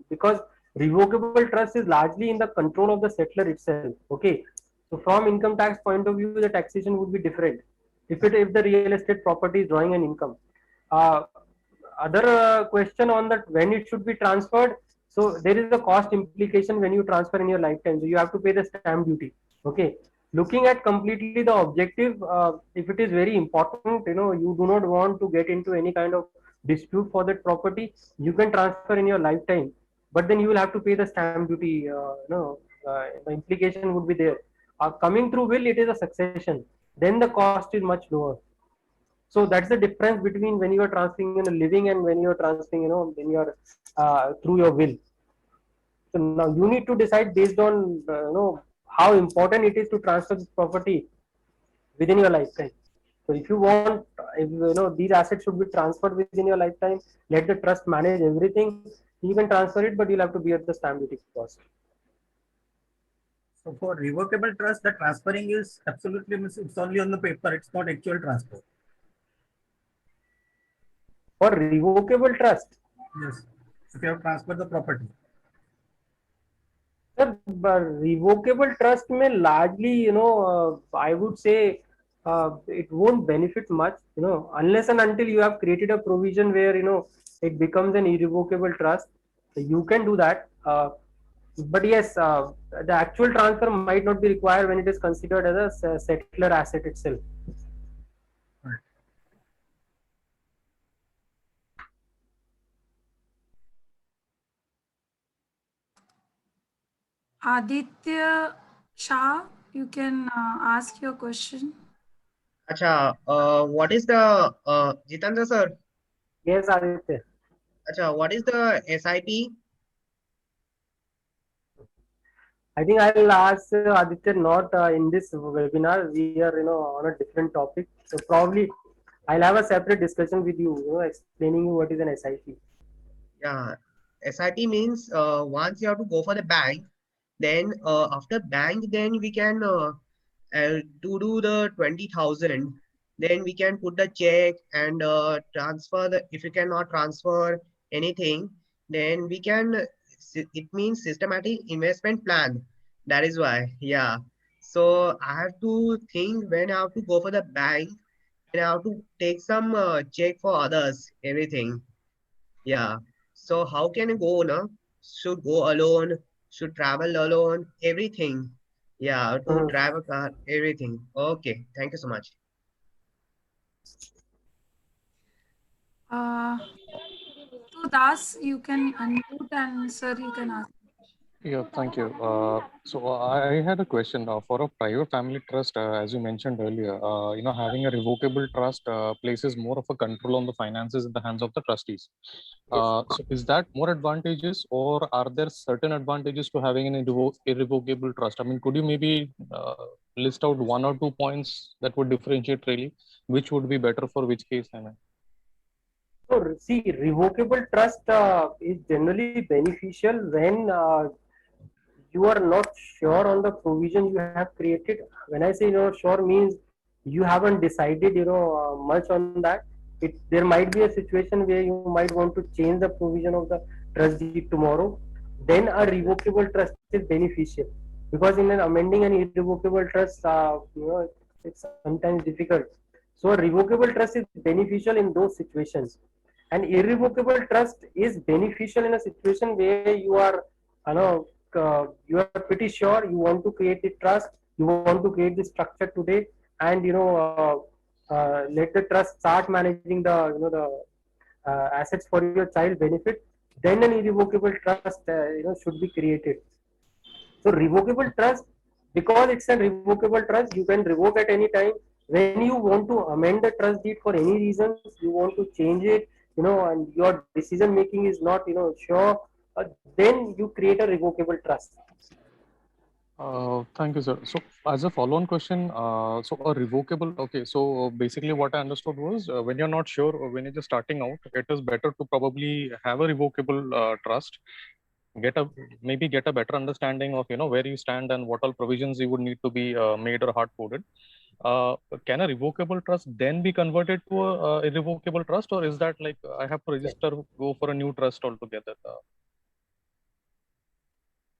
Speaker 4: because revocable trust is largely in the control of the settler itself. Okay, so from income tax point of view, the taxation would be different if the real estate property is drawing an income. Uh, Other question on that, when it should be transferred. So there is a cost implication when you transfer in your lifetime. So you have to pay the stamp duty. Okay. Looking at completely the objective, if it is very important, you do not want to get into any kind of dispute for that property, you can transfer in your lifetime, but then you will have to pay the stamp duty. The implication would be there. Coming through will, it is a succession. Then the cost is much lower. So that's the difference between when you are transferring in a living and when you are transferring, when you are through your will. So now you need to decide based on how important it is to transfer this property within your lifetime. So if you want, if these assets should be transferred within your lifetime, let the trust manage everything. You can transfer it, but you'll have to bear the stamp duty cost.
Speaker 1: So for revocable trust, the transferring is absolutely, it's only on the paper. It's not actual transfer.
Speaker 4: For revocable trust,
Speaker 1: Yes, if you have transferred the property.
Speaker 4: sir, revocable trust may largely, I would say it won't benefit much, unless and until you have created a provision where, it becomes an irrevocable trust. So you can do that. But yes, the actual transfer might not be required when it is considered as a settler asset itself.
Speaker 3: Aditya Shah, you can ask your question.
Speaker 8: Acha, what is the Jitendra sir?
Speaker 4: Yes, Aditya.
Speaker 8: Acha, what is the SIP?
Speaker 4: I think I'll ask Aditya not in this webinar. We are, on a different topic. So probably I'll have a separate discussion with you, explaining you what is an SIP.
Speaker 8: Yeah, SIP means once you have to go for the bank, then after bank, then we can to do the 20,000, then we can put the check and transfer the, if you cannot transfer anything, then we can, it means systematic investment plan. That is why, yeah. So I have to think when I have to go for the bank and I have to take some check for others, everything. Yeah. So how can you go, no? Should go alone, should travel alone, everything. Yeah, to
Speaker 4: Mhm.
Speaker 8: drive a car, everything. Okay, thank you so much.
Speaker 3: So Das, you can unmute and sir, you can ask.
Speaker 7: Yeah, thank you. So I had a question for a private family trust. As you mentioned earlier, having a revocable trust places more of a control on the finances in the hands of the trustees.
Speaker 4: Yes.
Speaker 7: So is that more advantageous, or are there certain advantages to having an irrevocable trust? I mean, could you maybe list out one or two points that would differentiate really, which would be better for which case? I mean.
Speaker 4: So see, revocable trust is generally beneficial when you are not sure on the provision you have created. When I say sure means you haven't decided much on that. There might be a situation where you might want to change the provision of the trust deed tomorrow. Then a revocable trust is beneficial, because in an amending an irrevocable trust, it's sometimes difficult. So a revocable trust is beneficial in those situations. An irrevocable trust is beneficial in a situation where you are, you are pretty sure you want to create the trust, you want to create the structure today, and let the trust start managing the assets for your child benefit. Then an irrevocable trust should be created. So revocable trust, because it's a revocable trust, you can revoke at any time. When you want to amend the trust deed for any reasons, you want to change it, and your decision making is not, sure, then you create a revocable trust.
Speaker 7: Thank you, sir. So, as a follow-on question, so a revocable, okay, so basically what I understood was when you're not sure or when you're just starting out, it is better to probably have a revocable trust, maybe get a better understanding of, where you stand and what all provisions you would need to be made or hard-coded. Can a revocable trust then be converted to a irrevocable trust, or is that like I have to register, go for a new trust altogether?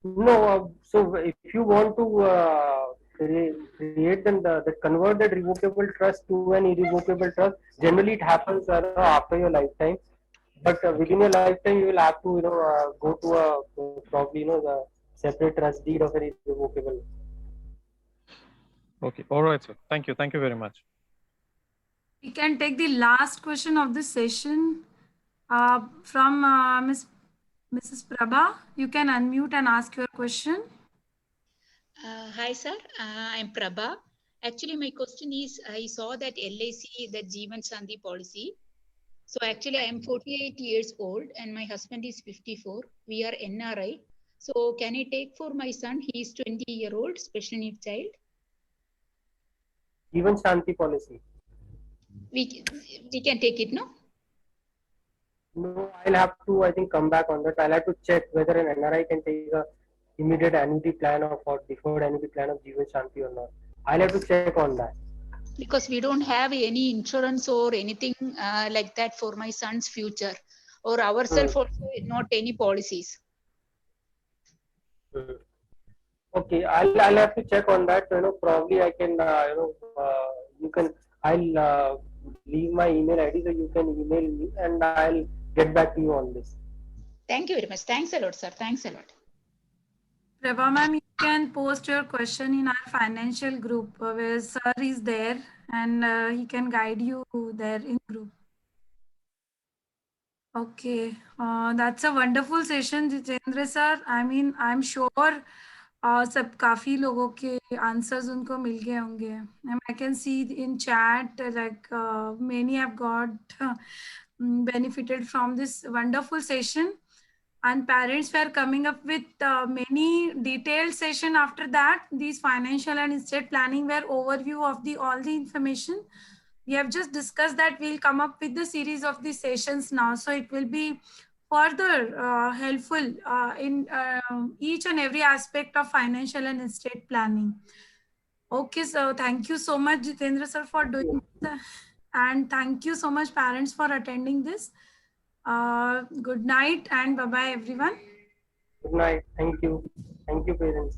Speaker 4: No, so if you want to create the convert that revocable trust to an irrevocable trust, generally it happens after your lifetime. But
Speaker 7: Okay.
Speaker 4: within your lifetime, you will have to go to a probably the separate trust deed of an irrevocable.
Speaker 7: Okay. All right, sir. Thank you. Thank you very much.
Speaker 3: We can take the last question of this session from Mrs. Prabha. You can unmute and ask your question.
Speaker 9: Hi, sir. I'm Prabha. Actually, my question is, I saw that LIC, that Jeevan Shanti policy. So actually, I am 48 years old and my husband is 54. We are NRI. So can I take for my son? He is 20-year-old, special needs child.
Speaker 4: Even Shanti policy.
Speaker 9: We can take it, no?
Speaker 4: No, I'll have to, I think, come back on that. I'll have to check whether an NRI can take a immediate annuity plan of or deferred annuity plan of Jeevan Shanti or not. I'll have to check on that.
Speaker 9: Because we don't have any insurance or anything like that for my son's future, or ourselves also not any policies.
Speaker 4: Okay, I'll have to check on that. Probably I can, you can. I'll leave my email ID so you can email me, and I'll get back to you on this.
Speaker 9: Thank you very much. Thanks a lot, sir. Thanks a lot.
Speaker 3: Prabha ma'am, you can post your question in our financial group where sir is there and he can guide you there in group. Okay, that's a wonderful session, Jitendra sir. I mean, I'm sure सब काफी लोगों के answers उनको मिल गए होंगे. And I can see in chat like many have got benefited from this wonderful session. And parents were coming up with many detailed session after that. These financial and estate planning were overview of all the information. We have just discussed that we'll come up with the series of these sessions now. So it will be further helpful in each and every aspect of financial and estate planning. Okay, so thank you so much, Jitendra sir, for doing this. And thank you so much, parents, for attending this. Good night and bye-bye, everyone.
Speaker 4: Good night. Thank you. Thank you, parents.